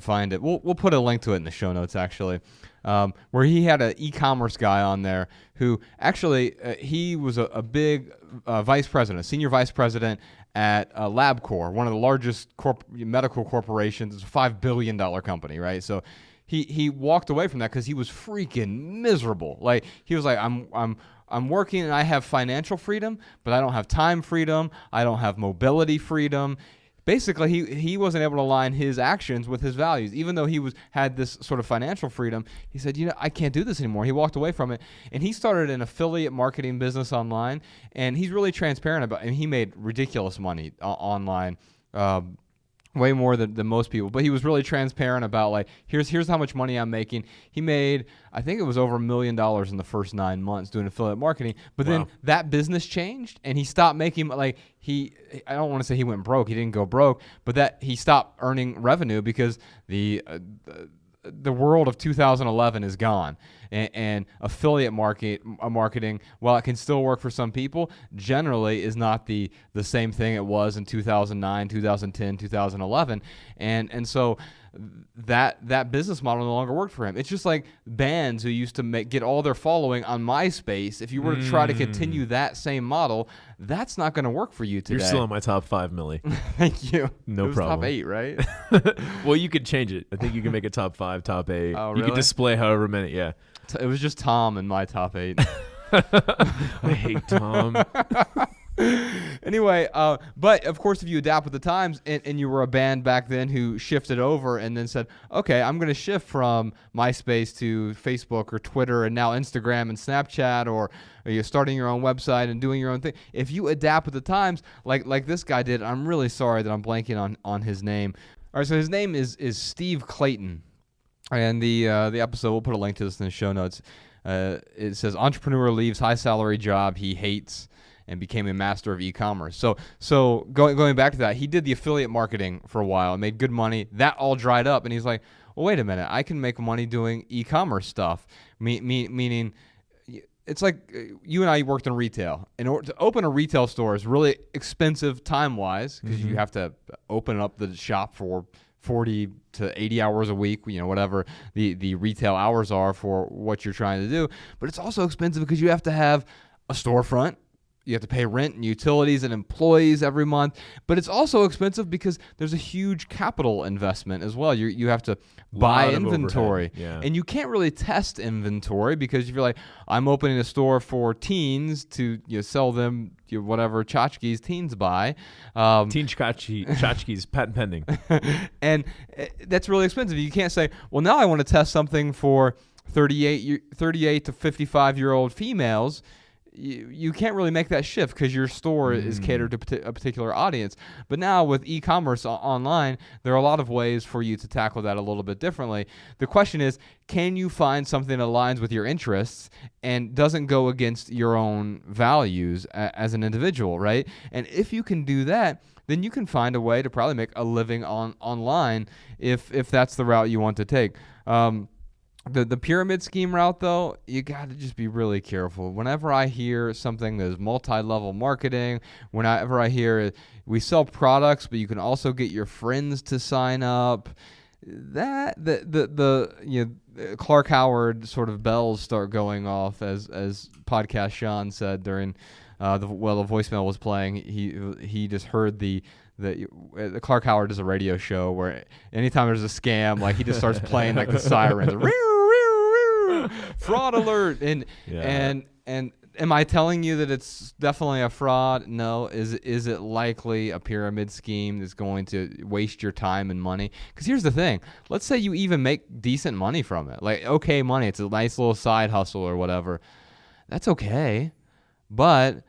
Speaker 2: find it. We'll put a link to it in the show notes, actually, where he had an e-commerce guy on there who actually he was a big vice president, senior vice president at LabCorp, one of the largest medical corporations. It's a $5 billion company, right? So he walked away from that because he was freaking miserable. Like he was like, I'm working and I have financial freedom, but I don't have time freedom. I don't have mobility freedom. Basically, he wasn't able to align his actions with his values. Even though he had this sort of financial freedom, he said, I can't do this anymore. He walked away from it, and he started an affiliate marketing business online, and he's really transparent about it. And he made ridiculous money online, way more than most people. But he was really transparent about, like, here's how much money I'm making. He made, I think it was over $1 million in the first 9 months doing affiliate marketing. But then that business changed, and he stopped making, like, I don't want to say he went broke. He didn't go broke, but that he stopped earning revenue because the world of 2011 is gone, and affiliate marketing, while it can still work for some people, generally is not the same thing it was in 2009, 2010, 2011, and so that business model no longer worked for him. It's just like bands who used to get all their following on MySpace. If you were to try to continue that same model, that's not going to work for you today.
Speaker 3: You're still in my top 5, Millie.
Speaker 2: Thank you.
Speaker 3: No
Speaker 2: it was
Speaker 3: problem.
Speaker 2: Top 8, right?
Speaker 3: Well, you could change it. I think you can make it top 5, top 8.
Speaker 2: Oh,
Speaker 3: You could
Speaker 2: really?
Speaker 3: display however many. Yeah.
Speaker 2: It was just Tom in my top 8.
Speaker 3: I hate Tom.
Speaker 2: Anyway, but of course, if you adapt with the times, and you were a band back then who shifted over and then said, okay, I'm going to shift from MySpace to Facebook or Twitter and now Instagram and Snapchat, or you're starting your own website and doing your own thing. If you adapt with the times, like this guy did, I'm really sorry that I'm blanking on his name. All right, so his name is Steve Clayton, and the episode, we'll put a link to this in the show notes. It says entrepreneur leaves high salary job he hates and became a master of e-commerce. So going back to that, he did the affiliate marketing for a while and made good money. That all dried up, and he's like, well, wait a minute, I can make money doing e-commerce stuff. Meaning, it's like you and I worked in retail. In order to open a retail store is really expensive time-wise because you have to open up the shop for 40 to 80 hours a week, whatever the retail hours are for what you're trying to do. But it's also expensive because you have to have a storefront. You have to pay rent and utilities and employees every month. But it's also expensive because there's a huge capital investment as well. You have to buy inventory.
Speaker 3: Yeah.
Speaker 2: And you can't really test inventory because if you're like, I'm opening a store for teens to sell them whatever tchotchkes teens buy.
Speaker 3: Teen tchotchkes, patent pending.
Speaker 2: And that's really expensive. You can't say, well, now I want to test something for 38 to 55-year-old females. You can't really make that shift because your store is catered to a particular audience. But now with e-commerce online, there are a lot of ways for you to tackle that a little bit differently. The question is, can you find something that aligns with your interests and doesn't go against your own values as an individual, right? And if you can do that, then you can find a way to probably make a living online if that's the route you want to take. The pyramid scheme route, though, you got to just be really careful. Whenever I hear something that is multi-level marketing, whenever I hear we sell products, but you can also get your friends to sign up, that Clark Howard sort of bells start going off, as podcast Sean said during the voicemail was playing. He just heard the Clark Howard does a radio show where anytime there's a scam, like he just starts playing like the sirens. Fraud alert. And am I telling you that it's definitely a fraud? No. Is it likely a pyramid scheme that's going to waste your time and money? Because here's the thing. Let's say you even make decent money from it. Like, okay, money. It's a nice little side hustle or whatever. That's okay. But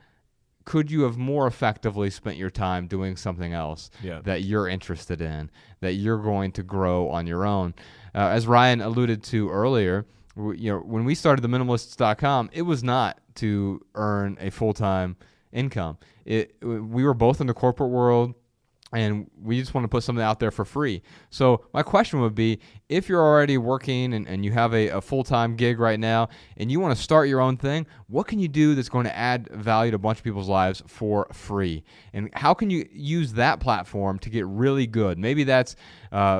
Speaker 2: could you have more effectively spent your time doing something else that you're interested in, that you're going to grow on your own? As Ryan alluded to earlier, when we started the Minimalists.com, it was not to earn a full-time income. We were both in the corporate world, and we just want to put something out there for free. So my question would be, if you're already working and you have a full-time gig right now and you want to start your own thing, what can you do that's going to add value to a bunch of people's lives for free? And how can you use that platform to get really good? Maybe that's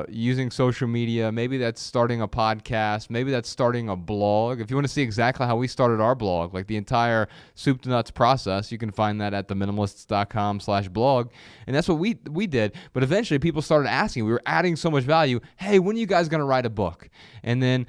Speaker 2: using social media. Maybe that's starting a podcast. Maybe that's starting a blog. If you want to see exactly how we started our blog, like the entire soup to nuts process, you can find that at theminimalists.com/blog. And that's what we did. But eventually people started asking. We were adding so much value. Hey, when are you guys going to write a book? And then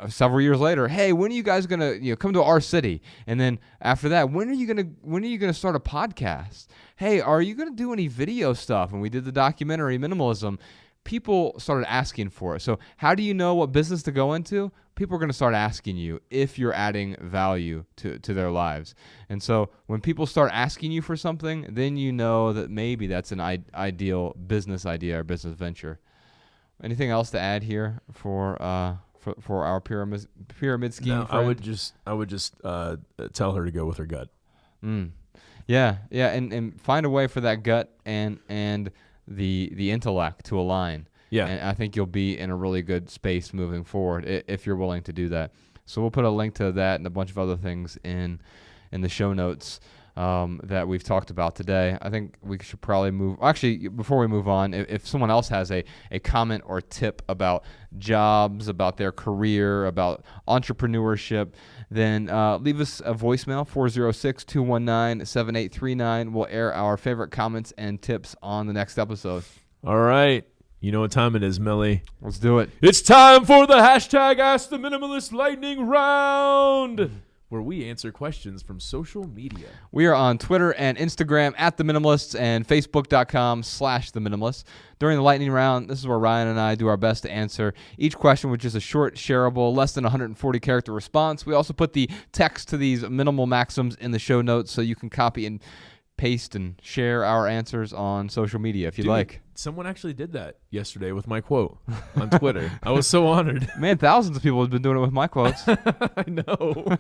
Speaker 2: several years later, hey, when are you guys going to come to our city? And then after that, when are you going to start a podcast? Hey, are you going to do any video stuff? And we did the documentary Minimalism. People started asking for it. So how do you know what business to go into? People are going to start asking you if you're adding value to their lives. And so when people start asking you for something, then you know that maybe that's an ideal business idea or business venture. Anything else to add here for our pyramid scheme?
Speaker 3: No, I would just tell her to go with her gut.
Speaker 2: Yeah, and find a way for that gut and the intellect to align.
Speaker 3: Yeah.
Speaker 2: And I think you'll be in a really good space moving forward if you're willing to do that. So we'll put a link to that and a bunch of other things in the show notes that we've talked about today. I think we should probably move. Actually, before we move on, if someone else has a comment or tip about jobs, about their career, about entrepreneurship, then leave us a voicemail, 406-219-7839. We'll air our favorite comments and tips on the next episode.
Speaker 3: All right. You know what time it is, Millie.
Speaker 2: Let's do it.
Speaker 3: It's time for the hashtag Ask the Minimalist Lightning Round, where we answer questions from social media.
Speaker 2: We are on Twitter and Instagram at The Minimalists and Facebook.com/The Minimalists. During the lightning round, this is where Ryan and I do our best to answer each question, which is a short, shareable, less than 140-character response. We also put the text to these minimal maxims in the show notes so you can copy and paste and share our answers on social media if you'd like.
Speaker 3: Someone actually did that yesterday with my quote on Twitter. I was so honored.
Speaker 2: Man, thousands of people have been doing it with my quotes.
Speaker 3: I know.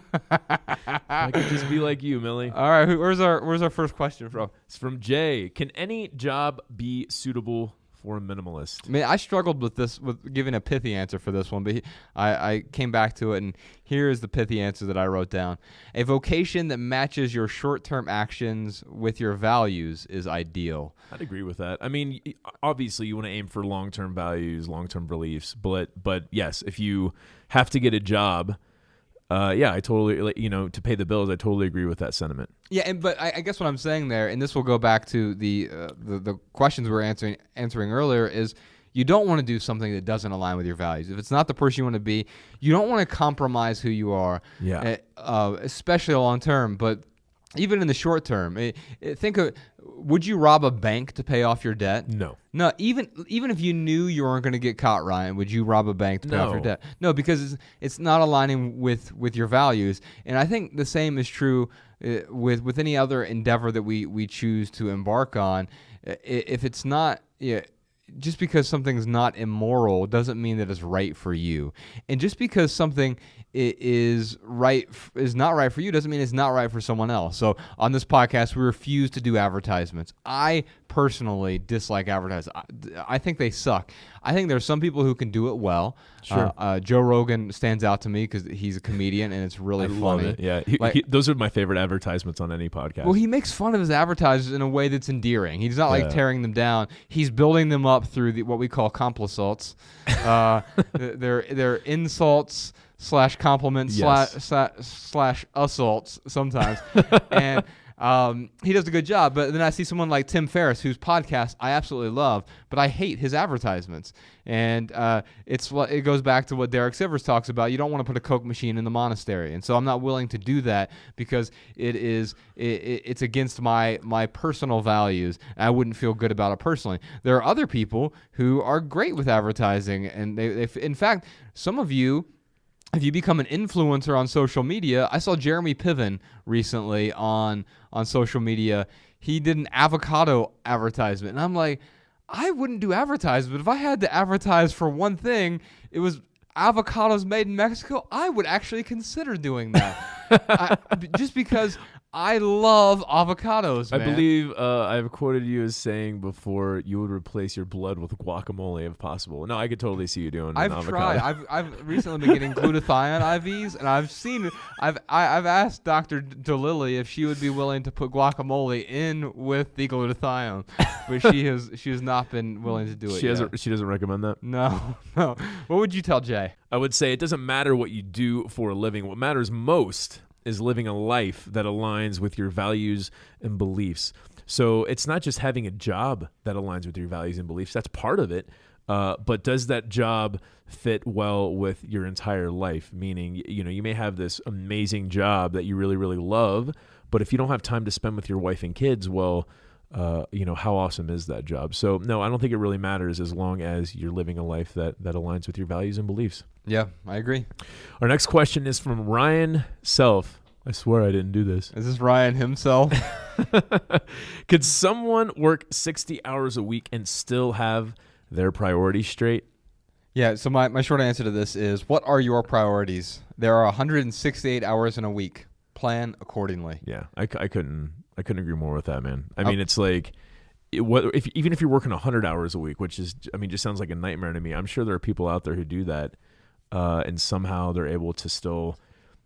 Speaker 3: I could just be like you, Millie.
Speaker 2: All right, where's our first question from?
Speaker 3: It's from Jay. Can any job be suitable for a minimalist?
Speaker 2: I mean, I struggled with this, with giving a pithy answer for this one, but I came back to it, and here is the pithy answer that I wrote down. A vocation that matches your short-term actions with your values is ideal.
Speaker 3: I'd agree with that. I mean, obviously, you want to aim for long-term values, long-term beliefs, but yes, if you have to get a job, I totally, to pay the bills, I totally agree with that sentiment.
Speaker 2: Yeah, but I guess what I'm saying there, and this will go back to the questions we were answering earlier, is you don't want to do something that doesn't align with your values. If it's not the person you want to be, you don't want to compromise who you are, especially long term, but even in the short term. Think of, would you rob a bank to pay off your debt?
Speaker 3: No.
Speaker 2: No, even if you knew you weren't going to get caught, Ryan, would you rob a bank to pay off your debt? No, because it's not aligning with your values. And I think the same is true with any other endeavor that we choose to embark on. If it's not, just because something's not immoral doesn't mean that it's right for you. And just because something is not right for you doesn't mean it's not right for someone else. So on this podcast, we refuse to do advertisements. I personally dislike advertisements. I think they suck. I think there's some people who can do it well.
Speaker 3: Sure.
Speaker 2: Joe Rogan stands out to me because he's a comedian and it's really funny.
Speaker 3: Love it. Yeah, those are my favorite advertisements on any podcast.
Speaker 2: Well, he makes fun of his advertisers in a way that's endearing. He's not tearing them down. He's building them up through what we call complissalts. They're insults / compliments / assaults sometimes. And he does a good job. But then I see someone like Tim Ferriss, whose podcast I absolutely love, but I hate his advertisements. And it goes back to what Derek Sivers talks about. You don't want to put a Coke machine in the monastery. And so I'm not willing to do that because it's against my personal values. I wouldn't feel good about it personally. There are other people who are great with advertising. And they in fact, some of you, if you become an influencer on social media, I saw Jeremy Piven recently on social media. He did an avocado advertisement. And I'm like, I wouldn't do advertisement. If I had to advertise for one thing, it was avocados made in Mexico, I would actually consider doing that. Just because I love avocados, man.
Speaker 3: I believe I've quoted you as saying before you would replace your blood with guacamole if possible. No, I could totally see you doing an avocado.
Speaker 2: I've tried. I've recently been getting glutathione IVs, and I've asked Dr. DeLilly if she would be willing to put guacamole in with the glutathione, but she has not been willing to do it.
Speaker 3: She doesn't recommend that?
Speaker 2: No. What would you tell Jay?
Speaker 3: I would say it doesn't matter what you do for a living. What matters most is living a life that aligns with your values and beliefs. So it's not just having a job that aligns with your values and beliefs. That's part of it. But does that job fit well with your entire life? Meaning, you may have this amazing job that you really, really love, but if you don't have time to spend with your wife and kids, well, how awesome is that job? So no, I don't think it really matters as long as you're living a life that aligns with your values and beliefs.
Speaker 2: Yeah, I agree.
Speaker 3: Our next question is from Ryan Self. I swear I didn't do this.
Speaker 2: Is this Ryan himself?
Speaker 3: Could someone work 60 hours a week and still have their priorities straight?
Speaker 2: Yeah, so my short answer to this is, what are your priorities? There are 168 hours in a week. Plan accordingly.
Speaker 3: Yeah, I couldn't agree more with that, man. I mean, it's like, even if you're working 100 hours a week, which is, just sounds like a nightmare to me. I'm sure there are people out there who do that, and somehow they're able to still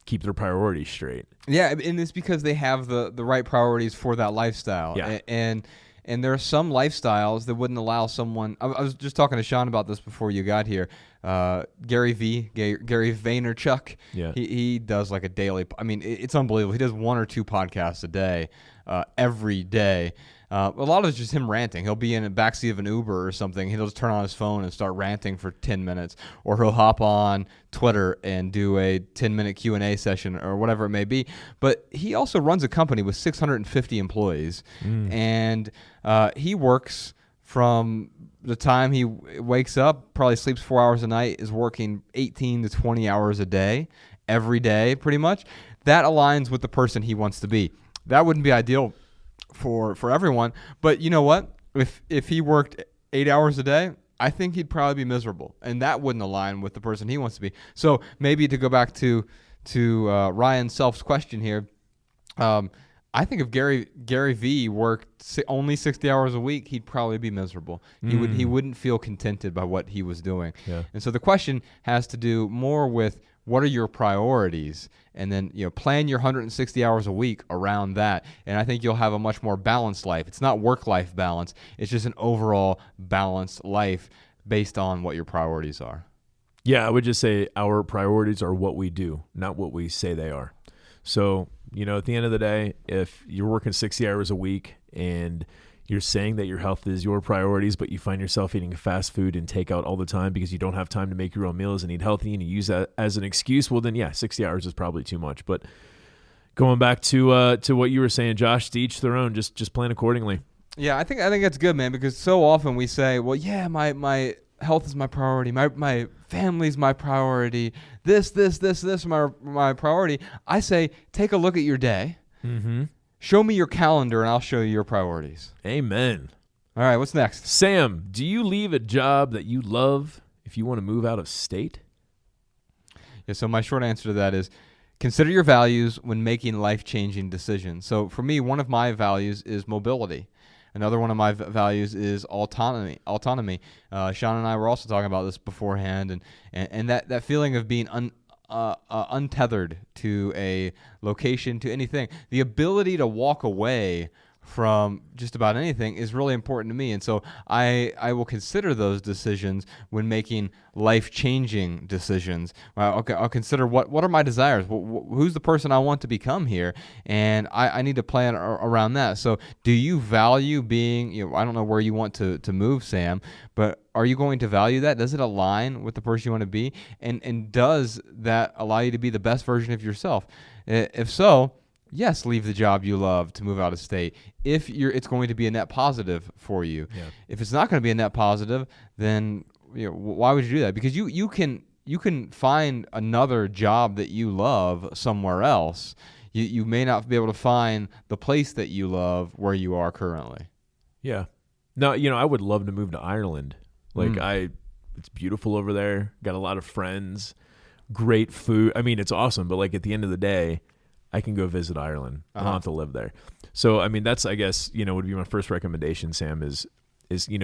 Speaker 3: keep their priorities straight.
Speaker 2: Yeah, and it's because they have the right priorities for that lifestyle.
Speaker 3: Yeah.
Speaker 2: And there are some lifestyles that wouldn't allow someone. I was just talking to Sean about this before you got here. Gary Vaynerchuk.
Speaker 3: Yeah.
Speaker 2: He does like a daily. I mean, it's unbelievable. He does 1 or 2 podcasts a day, every day. A lot of it's just him ranting. He'll be in a backseat of an Uber or something. He'll just turn on his phone and start ranting for 10 minutes. Or he'll hop on Twitter and do a 10-minute Q&A session or whatever it may be. But he also runs a company with 650 employees. And he works from the time he wakes up, probably sleeps 4 hours a night, is working 18 to 20 hours a day, every day pretty much. That aligns with the person he wants to be. That wouldn't be ideal for everyone. But you know what? If he worked 8 hours a day, I think he'd probably be miserable, and that wouldn't align with the person he wants to be. So maybe to go back to Ryan Self's question here, I think if Gary V worked only 60 hours a week, he'd probably be miserable. He wouldn't feel contented by what he was doing.
Speaker 3: Yeah.
Speaker 2: And so the question has to do more with what are your priorities, and then plan your 160 hours a week around that. And I think you'll have a much more balanced life. It's not work-life balance. It's just an overall balanced life based on what your priorities are.
Speaker 3: Yeah, I would just say our priorities are what we do, not what we say they are. So, at the end of the day, if you're working 60 hours a week and you're saying that your health is your priorities, but you find yourself eating fast food and takeout all the time because you don't have time to make your own meals and eat healthy, and you use that as an excuse, well, then, yeah, 60 hours is probably too much. But going back to what you were saying, Josh, to each their own, just plan accordingly.
Speaker 2: Yeah, I think that's good, man, because so often we say, well, yeah, my health is my priority. My family's my priority. This is my priority. I say, take a look at your day. Mm-hmm. Show me your calendar, and I'll show you your priorities.
Speaker 3: Amen.
Speaker 2: All right, what's next?
Speaker 3: Sam, do you leave a job that you love if you want to move out of state?
Speaker 2: Yeah, so my short answer to that is consider your values when making life-changing decisions. So for me, one of my values is mobility. Another one of my values is autonomy. Sean and I were also talking about this beforehand, and that feeling of being untethered to a location, to anything. The ability to walk away from just about anything is really important to me. And so I will consider those decisions when making life-changing decisions. I'll consider what are my desires? Who's the person I want to become here? And I need to plan around that. So do you value being, I don't know where you want to move, Sam, but are you going to value that? Does it align with the person you want to be? And does that allow you to be the best version of yourself? If so, yes, leave the job you love to move out of state. If it's going to be a net positive for you. Yeah. If it's not going to be a net positive, then why would you do that? Because you can find another job that you love somewhere else. You may not be able to find the place that you love where you are currently.
Speaker 3: Yeah. No, I would love to move to Ireland. It's beautiful over there. Got a lot of friends, great food. I mean, it's awesome. But at the end of the day, I can go visit Ireland. I don't have to live there. So, I mean, that's, I guess, would be my first recommendation, Sam, is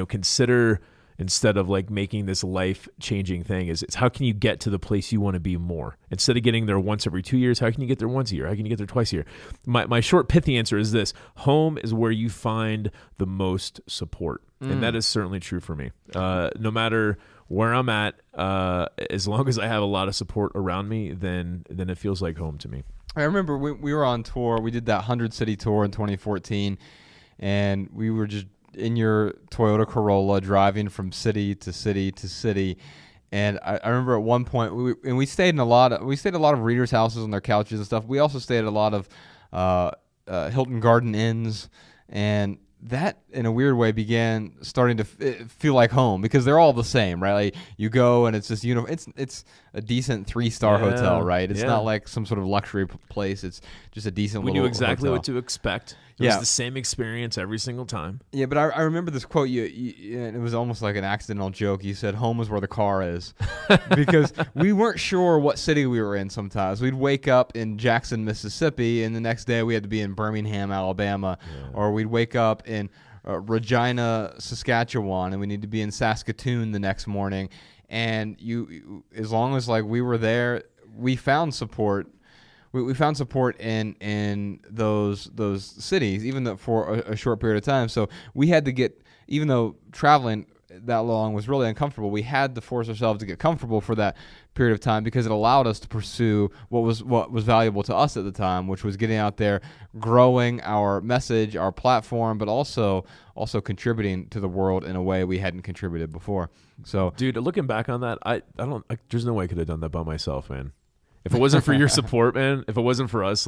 Speaker 3: consider, instead of making this life-changing thing, is how can you get to the place you want to be more? Instead of getting there once every 2 years, how can you get there once a year? How can you get there twice a year? My short, pithy answer is this: home is where you find the most support. And that is certainly true for me. No matter where I'm at, as long as I have a lot of support around me, then it feels like home to me.
Speaker 2: I remember we were on tour. We did that 100-city tour in 2014, and we were just in your Toyota Corolla driving from city to city to city. And I remember at one point we stayed in a lot of readers' houses on their couches and stuff. We also stayed at a lot of Hilton Garden Inns, and that in a weird way began starting to feel like home, because they're all the same, right? You go and it's just it's a decent 3-star hotel, right? It's not like some sort of luxury place. It's just a decent.
Speaker 3: We
Speaker 2: little
Speaker 3: knew exactly
Speaker 2: hotel.
Speaker 3: what to expect. It was the same experience every single time. Yeah,
Speaker 2: but I remember this quote. You and it was almost like an accidental joke. You said, "Home is where the car is," because we weren't sure what city we were in. Sometimes we'd wake up in Jackson, Mississippi, and the next day we had to be in Birmingham, Alabama, or we'd wake up in Regina, Saskatchewan, and we need to be in Saskatoon the next morning. And as long as we were there, we found support. We found support in those cities, even though for a short period of time. So we had to get, even though traveling that long was really uncomfortable, we had to force ourselves to get comfortable for that period of time, because it allowed us to pursue what was valuable to us at the time, which was getting out there, growing our message, our platform, but also contributing to the world in a way we hadn't contributed before. So,
Speaker 3: dude, looking back on that, there's no way I could have done that by myself, man. If it wasn't for your support, man, if it wasn't for us,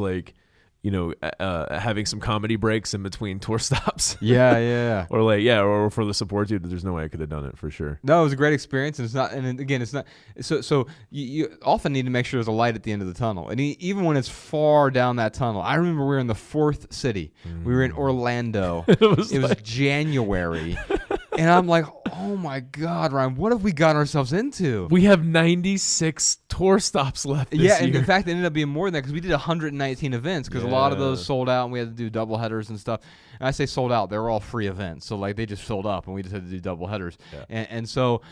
Speaker 3: having some comedy breaks in between tour stops.
Speaker 2: Yeah.
Speaker 3: or for the support dude, there's no way I could have done it for sure.
Speaker 2: No, it was a great experience, and it's not. And again, it's not. So you often need to make sure there's a light at the end of the tunnel, and even when it's far down that tunnel. I remember we were in the fourth city. We were in Orlando. it was January, and I'm like, oh my God, Ryan, what have we got ourselves into?
Speaker 3: We have 96 tour stops left this
Speaker 2: and
Speaker 3: year.
Speaker 2: in fact, it ended up being more than that because we did 119 events because a lot of those sold out, and we had to do double headers and stuff. And I say sold out; they were all free events, so like they just filled up, and we just had to do double headers. And so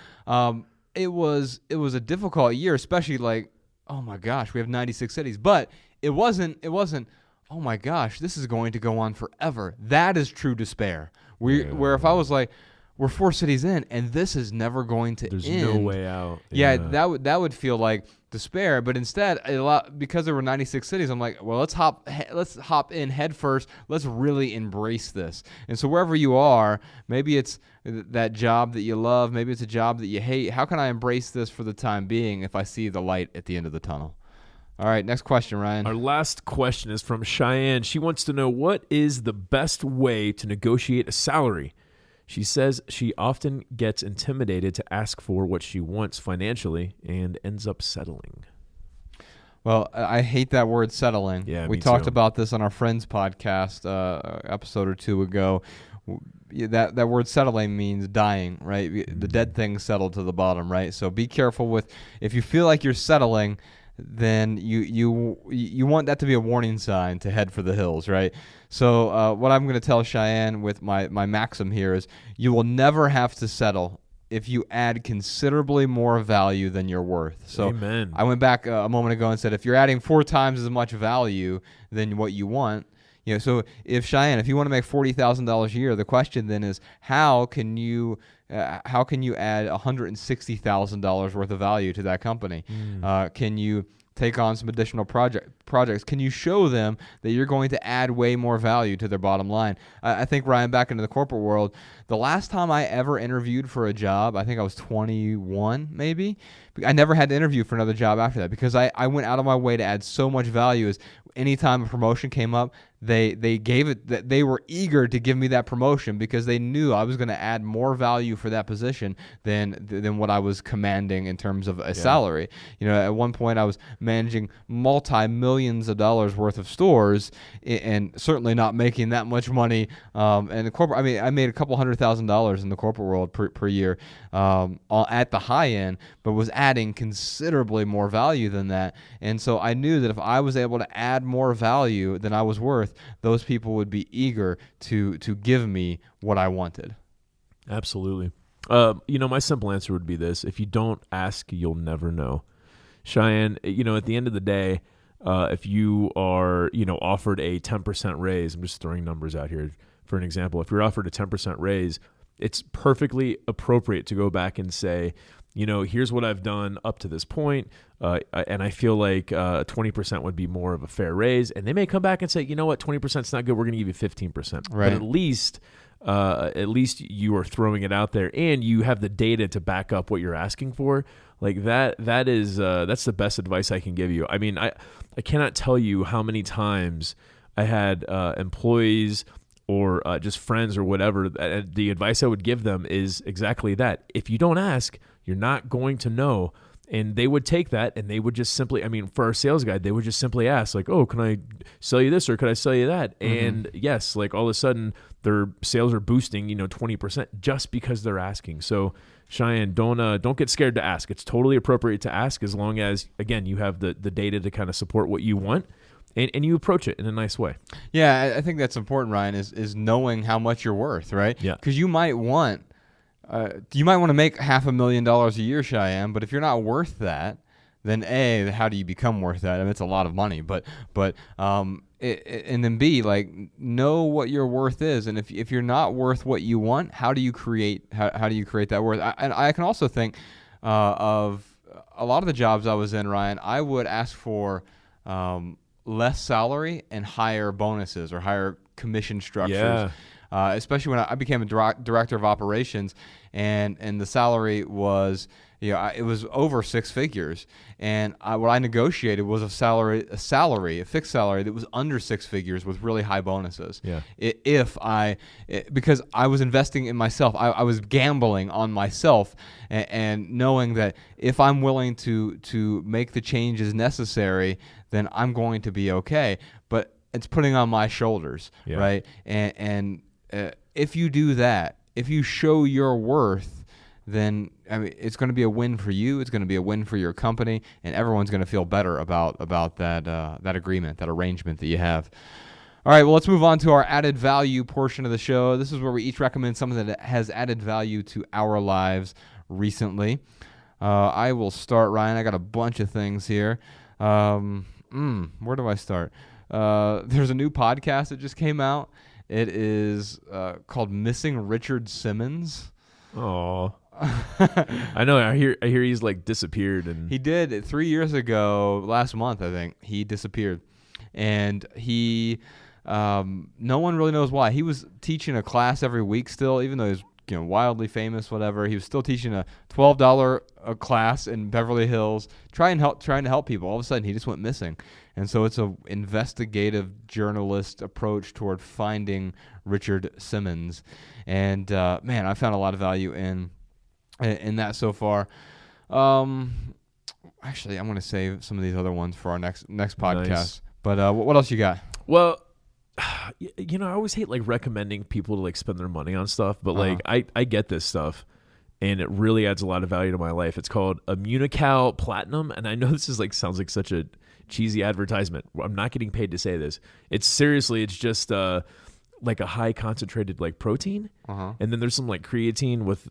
Speaker 2: it was a difficult year, especially like, oh my gosh, we have 96 cities, but it wasn't. Oh my gosh, this is going to go on forever. That is true despair. Where if I was like, we're 4 cities in, and this is never going to
Speaker 3: There's
Speaker 2: end.
Speaker 3: no way out.
Speaker 2: Yeah, that would feel like despair. But instead, because there were 96 cities, I'm like, well, let's hop in head first. Let's really embrace this. And so wherever you are, maybe it's that job that you love, maybe it's a job that you hate. How can I embrace this for the time being if I see the light at the end of the tunnel? All right, next question, Ryan.
Speaker 3: Our last question is from Cheyenne. She wants to know, what is the best way to negotiate a salary? She says she often gets intimidated to ask for what she wants financially and ends up settling.
Speaker 2: Well, I hate that word settling.
Speaker 3: Yeah,
Speaker 2: we
Speaker 3: me
Speaker 2: talked
Speaker 3: too.
Speaker 2: about this on our Friends podcast episode or two ago. That word settling means dying, right? The dead thing settled to the bottom, right? So be careful with, if you feel like you're settling, then you want that to be a warning sign to head for the hills, right? So what I'm going to tell Cheyenne with my maxim here is, you will never have to settle if you add considerably more value than you're worth. So
Speaker 3: Amen.
Speaker 2: I went back a moment ago and said, if you're adding 4 times as much value than what you want, so if Cheyenne, if you want to make $40,000 a year, the question then is, how can you add $160,000 worth of value to that company? Can you take on some additional projects? Can you show them that you're going to add way more value to their bottom line? I think, Ryan, back into the corporate world, the last time I ever interviewed for a job, I think I was 21 maybe. I never had to interview for another job after that because I went out of my way to add so much value. As anytime a promotion came up, they gave it, that they were eager to give me that promotion because they knew I was going to add more value for that position than what I was commanding in terms of a salary. At one point I was managing multi-millions of dollars worth of stores and certainly not making that much money. And the corporate, I made a couple $100,000 in the corporate world per year at the high end, but was adding considerably more value than that. And so I knew that if I was able to add more value than I was worth, those people would be eager to give me what I wanted.
Speaker 3: Absolutely. My simple answer would be this: if you don't ask, you'll never know. Cheyenne, at the end of the day, if you are, offered a 10% raise, I'm just throwing numbers out here for an example. If you're offered a 10% raise, it's perfectly appropriate to go back and say, here's what I've done up to this point, and I feel like 20% would be more of a fair raise. And they may come back and say, you know what, 20% is not good. We're going to give you 15%.
Speaker 2: Right.
Speaker 3: But at least you are throwing it out there, and you have the data to back up what you're asking for. Like that is that's the best advice I can give you. I mean, I cannot tell you how many times I had employees or just friends or whatever. The advice I would give them is exactly that. If you don't ask, you're not going to know. And they would take that and they would just simply, for our sales guide, they would just simply ask, like, oh, can I sell you this or could I sell you that? Mm-hmm. And yes, like all of a sudden their sales are boosting, 20% just because they're asking. So Cheyenne, don't get scared to ask. It's totally appropriate to ask as long as, again, you have the data to kind of support what you want. And you approach it in a nice way.
Speaker 2: Yeah, I think that's important, Ryan, is knowing how much you're worth, right?
Speaker 3: Yeah.
Speaker 2: Because you might want to make $500,000 a year, Cheyenne, but if you're not worth that, then A, how do you become worth that? it's a lot of money, but and then B, like, know what your worth is, and if you're not worth what you want, how do you create that worth? I can also think of a lot of the jobs I was in, Ryan. I would ask for less salary and higher bonuses or higher commission structures.
Speaker 3: Yeah.
Speaker 2: Especially when I became a director of operations, and the salary was, it was over six figures, and what I negotiated was a fixed salary that was under six figures with really high bonuses.
Speaker 3: Yeah.
Speaker 2: Because I was investing in myself, I was gambling on myself, and knowing that if I'm willing to make the changes necessary, then I'm going to be okay. But it's putting on my shoulders, right? And if you do that, if you show your worth, then it's going to be a win for you. It's going to be a win for your company, and everyone's going to feel better about that agreement, that arrangement that you have. All right, well, let's move on to our added value portion of the show. This is where we each recommend something that has added value to our lives recently. I will start, Ryan. I got a bunch of things here. Where do I start? There's a new podcast that just came out. It is called Missing Richard Simmons.
Speaker 3: Oh, I know. I hear he's like disappeared, and
Speaker 2: he did 3 years ago. Last month, I think he disappeared, and he no one really knows why. He was teaching a class every week still, even though he's wildly famous, whatever. He was still teaching a $12 a class in Beverly Hills, trying to help people. All of a sudden, he just went missing. And so it's an investigative journalist approach toward finding Richard Simmons. And man, I found a lot of value in that so far. Actually, I'm going to save some of these other ones for our next podcast.
Speaker 3: Nice.
Speaker 2: But what else you got?
Speaker 3: Well, I always hate like recommending people to like spend their money on stuff, but like I get this stuff, and it really adds a lot of value to my life. It's called Immunical Platinum, and I know this is like sounds like such a cheesy advertisement. I'm not getting paid to say this. It's just like a high concentrated like protein, and then there's some like creatine with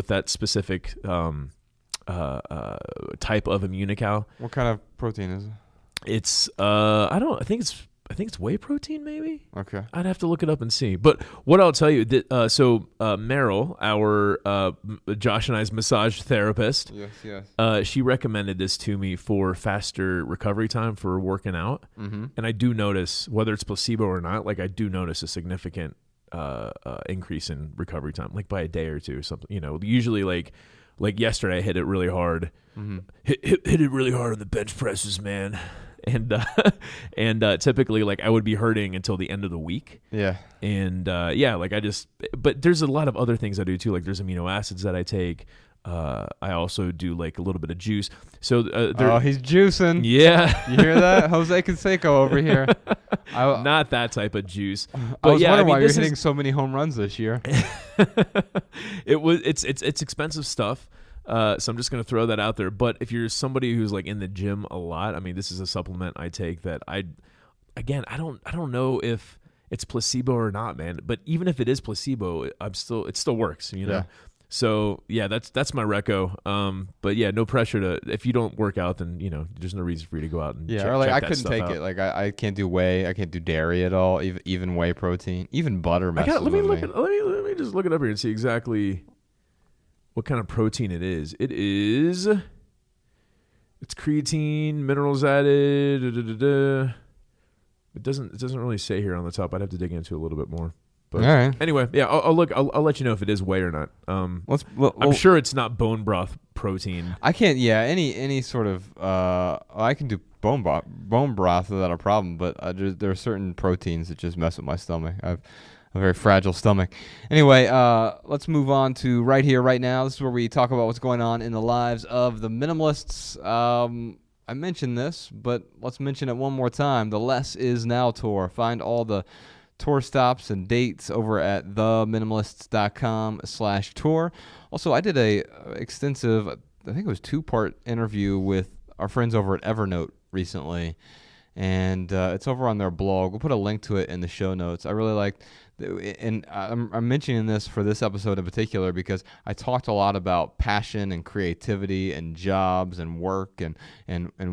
Speaker 3: that specific type of Immunical.
Speaker 2: What kind of protein is it?
Speaker 3: It's I think it's whey protein, maybe.
Speaker 2: Okay.
Speaker 3: I'd have to look it up and see. But what I'll tell you, Meryl, our Josh and I's massage therapist,
Speaker 2: yes,
Speaker 3: she recommended this to me for faster recovery time for working out. Mm-hmm. And I do notice, whether it's placebo or not, like I do notice a significant increase in recovery time, like by a day or two or something. Usually like yesterday I hit it really hard. Mm-hmm. Hit it really hard on the bench presses, man. And typically like I would be hurting until the end of the week. Yeah. And but there's a lot of other things I do too. Like there's amino acids that I take. I also do like a little bit of juice. So
Speaker 2: he's juicing.
Speaker 3: Yeah.
Speaker 2: You hear that? Jose Canseco over here.
Speaker 3: Not that type of juice.
Speaker 2: But I was wondering why you're hitting so many home runs this year.
Speaker 3: It's expensive stuff. So I'm just going to throw that out there. But if you're somebody who's like in the gym a lot, I mean, this is a supplement I take that I don't know if it's placebo or not, man. But even if it is placebo, it still works, Yeah. So yeah, that's my reco. But yeah, no pressure to, if you don't work out, then there's no reason for you to go out and check
Speaker 2: I
Speaker 3: that
Speaker 2: couldn't take
Speaker 3: out.
Speaker 2: it. Like I can't do whey, I can't do dairy at all, even whey protein, even butter messes with me.
Speaker 3: Let me just look it up here and see exactly what kind of protein it is. It's creatine, minerals added. It doesn't really say here on the top. I'd have to dig into it a little bit more. But
Speaker 2: all right.
Speaker 3: Anyway, yeah, I'll look. I'll let you know if it is whey or not. I'm sure it's not bone broth protein.
Speaker 2: I can't. Yeah, any sort of. I can do bone broth without a problem, but there are certain proteins that just mess with my stomach. I've a very fragile stomach. Anyway, let's move on to right here, right now. This is where we talk about what's going on in the lives of the minimalists. I mentioned this, but let's mention it one more time. The Less Is Now tour. Find all the tour stops and dates over at theminimalists.com/tour. Also, I did a extensive, I think it was 2-part interview with our friends over at Evernote recently, and it's over on their blog. We'll put a link to it in the show notes. I really liked, and I'm mentioning this for this episode in particular because I talked a lot about passion and creativity and jobs and work and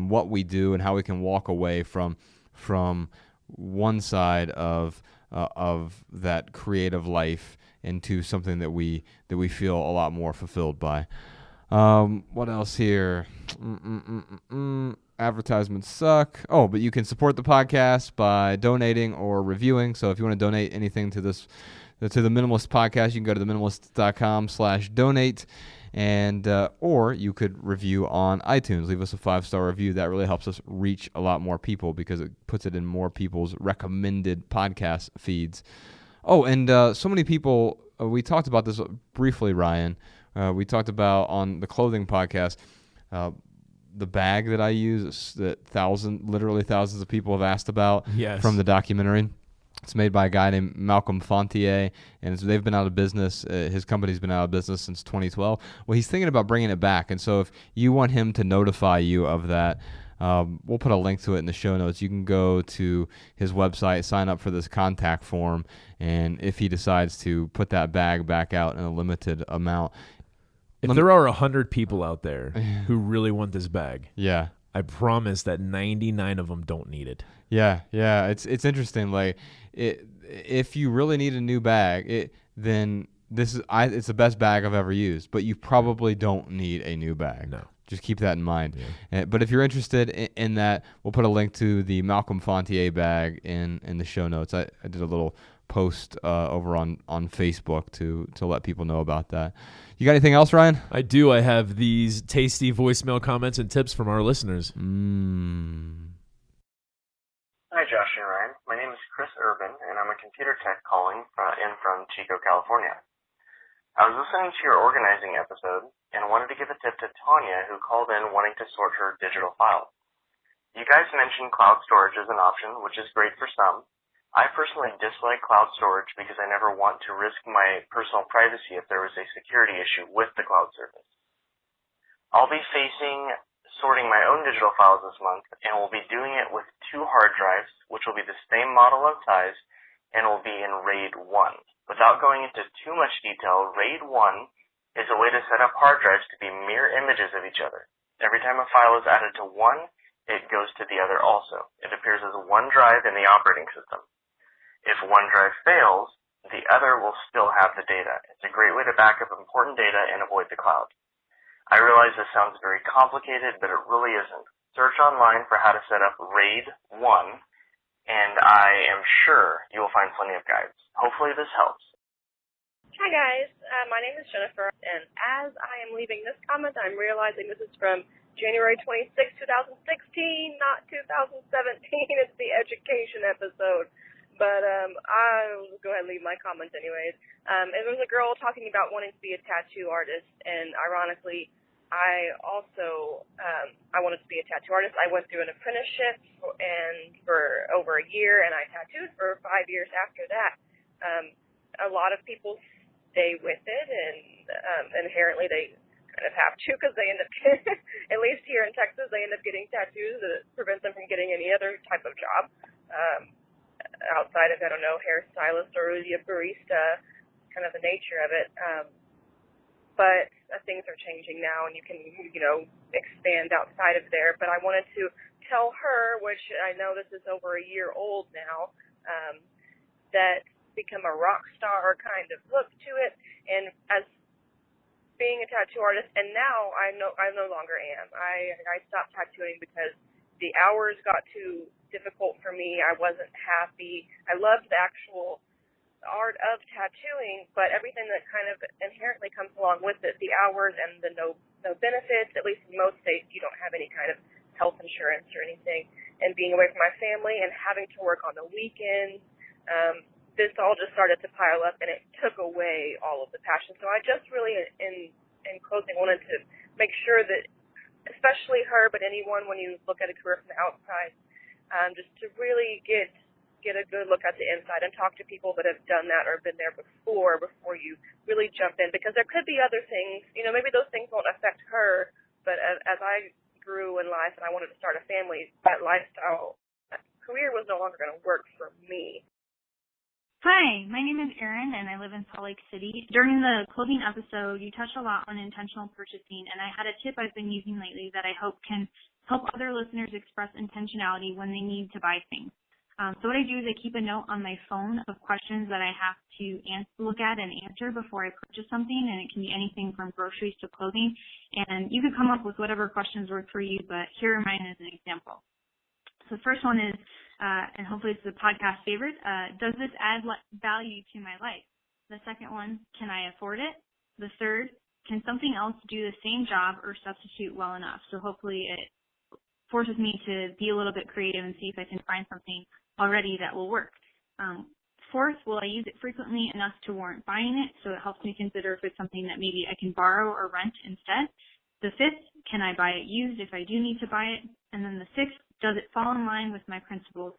Speaker 2: what we do and how we can walk away from one side of that creative life into something that we feel a lot more fulfilled by. What else here? advertisements suck. Oh, but you can support the podcast by donating or reviewing. So if you want to donate anything to this, to the Minimalist podcast, you can go to theminimalists.com/donate. And or you could review on iTunes. Leave us a 5-star review. That really helps us reach a lot more people because it puts it in more people's recommended podcast feeds. Oh, and so many people, we talked about this briefly, Ryan. We talked about on the clothing podcast, the bag that I use that literally thousands of people have asked about from the documentary. It's made by a guy named Malcolm Fontier, and they've been out of business. His company's been out of business since 2012. Well, he's thinking about bringing it back, and so if you want him to notify you of that, we'll put a link to it in the show notes. You can go to his website, sign up for this contact form, and if he decides to put that bag back out in a limited amount.
Speaker 3: If there are 100 people out there who really want this bag, I promise that 99 of them don't need it.
Speaker 2: Yeah, it's interesting. Like, if you really need a new bag, then it's the best bag I've ever used. But you probably don't need a new bag.
Speaker 3: No,
Speaker 2: just keep that in mind. Yeah. But if you're interested in that, we'll put a link to the Malcolm Fontier bag in the show notes. I did a little post over on Facebook to let people know about that. You got anything else, Ryan?
Speaker 3: I do. I have these tasty voicemail comments and tips from our listeners.
Speaker 7: Hi, Josh and Ryan. My name is Chris Urban, and I'm a computer tech calling in from Chico, California. I was listening to your organizing episode and wanted to give a tip to Tanya, who called in wanting to sort her digital files. You guys mentioned cloud storage as an option, which is great for some. I personally dislike cloud storage because I never want to risk my personal privacy if there was a security issue with the cloud service. I'll be sorting my own digital files this month, and will be doing it with 2 hard drives, which will be the same model and size, and will be in RAID 1. Without going into too much detail, RAID 1 is a way to set up hard drives to be mirror images of each other. Every time a file is added to one, it goes to the other also. It appears as one drive in the operating system. If one drive fails, the other will still have the data. It's a great way to back up important data and avoid the cloud. I realize this sounds very complicated, but it really isn't. Search online for how to set up RAID 1, and I am sure you will find plenty of guides. Hopefully this helps.
Speaker 8: Hi guys, my name is Jennifer, and as I am leaving this comment, I'm realizing this is from January 26, 2016, not 2017. It's the education episode. But I'll go ahead and leave my comments anyways. It was a girl talking about wanting to be a tattoo artist, and ironically, I also I wanted to be a tattoo artist. I went through an apprenticeship and for over a year, and I tattooed for 5 years after that. A lot of people stay with it, and inherently they kind of have to, because they end up, at least here in Texas, they end up getting tattoos that prevents them from getting any other type of job. Outside of, I don't know, hairstylist or a barista, kind of the nature of it. But things are changing now, and you can, expand outside of there. But I wanted to tell her, which I know this is over a year old now, that become a rock star kind of look to it. And as being a tattoo artist, and now I no longer am. I stopped tattooing because the hours got too difficult for me. I wasn't happy. I loved the actual art of tattooing, but everything that kind of inherently comes along with it, the hours and the no benefits, at least in most states, you don't have any kind of health insurance or anything, and being away from my family and having to work on the weekends, this all just started to pile up, and it took away all of the passion. So I just really, in closing, wanted to make sure that, especially her, but anyone, when you look at a career from the outside, just to really get a good look at the inside and talk to people that have done that or been there before you really jump in, because there could be other things, maybe those things won't affect her, but as I grew in life and I wanted to start a family, that lifestyle, that career was no longer going to work for me.
Speaker 9: Hi, my name is Erin, and I live in Salt Lake City. During the clothing episode, you touched a lot on intentional purchasing, and I had a tip I've been using lately that I hope can help other listeners express intentionality when they need to buy things. So what I do is I keep a note on my phone of questions that I have to look at and answer before I purchase something, and it can be anything from groceries to clothing. And you could come up with whatever questions work for you, but here are mine as an example. So the first one is, and hopefully it's a podcast favorite, does this add value to my life? The second one, can I afford it? The third, can something else do the same job or substitute well enough? So hopefully it forces me to be a little bit creative and see if I can find something already that will work. Fourth, will I use it frequently enough to warrant buying it? So it helps me consider if it's something that maybe I can borrow or rent instead. The fifth, can I buy it used if I do need to buy it? And then the sixth, does it fall in line with my principles?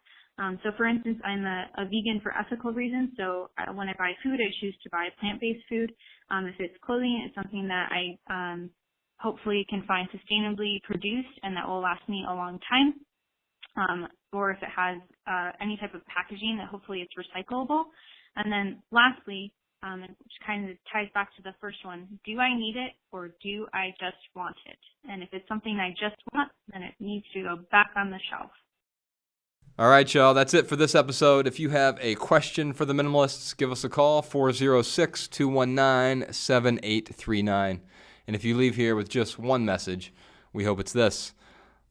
Speaker 9: So for instance, I'm a vegan for ethical reasons. So when I buy food, I choose to buy plant-based food. If it's clothing, it's something that I hopefully can find sustainably produced and that will last me a long time. Or if it has any type of packaging that hopefully it's recyclable. And then lastly, which kind of ties back to the first one, do I need it or do I just want it? And if it's something I just want, then it needs to go back on the shelf.
Speaker 2: All right, y'all, that's it for this episode. If you have a question for the Minimalists, give us a call, 406-219-7839. And if you leave here with just one message, we hope it's this: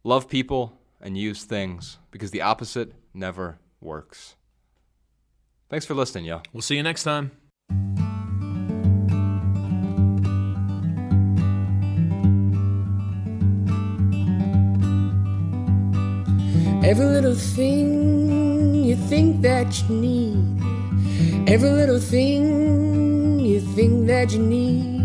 Speaker 2: love people and use things, because the opposite never works. Thanks for listening, y'all.
Speaker 3: We'll see you next time.
Speaker 1: Every little thing you think that you need, every little thing you think that you need,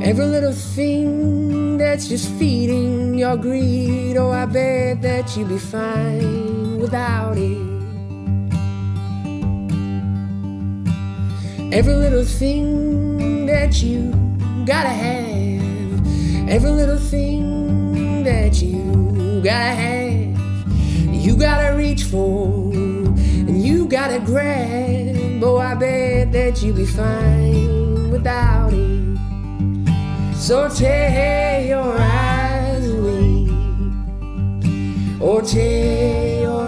Speaker 1: every little thing that's just feeding your greed. Oh, I bet that you'd be fine without it. Every little thing that you gotta have, every little thing that you gotta have, you gotta reach for and you gotta grab. Oh, I bet that you'd be fine without it. So tear your eyes away, or tear your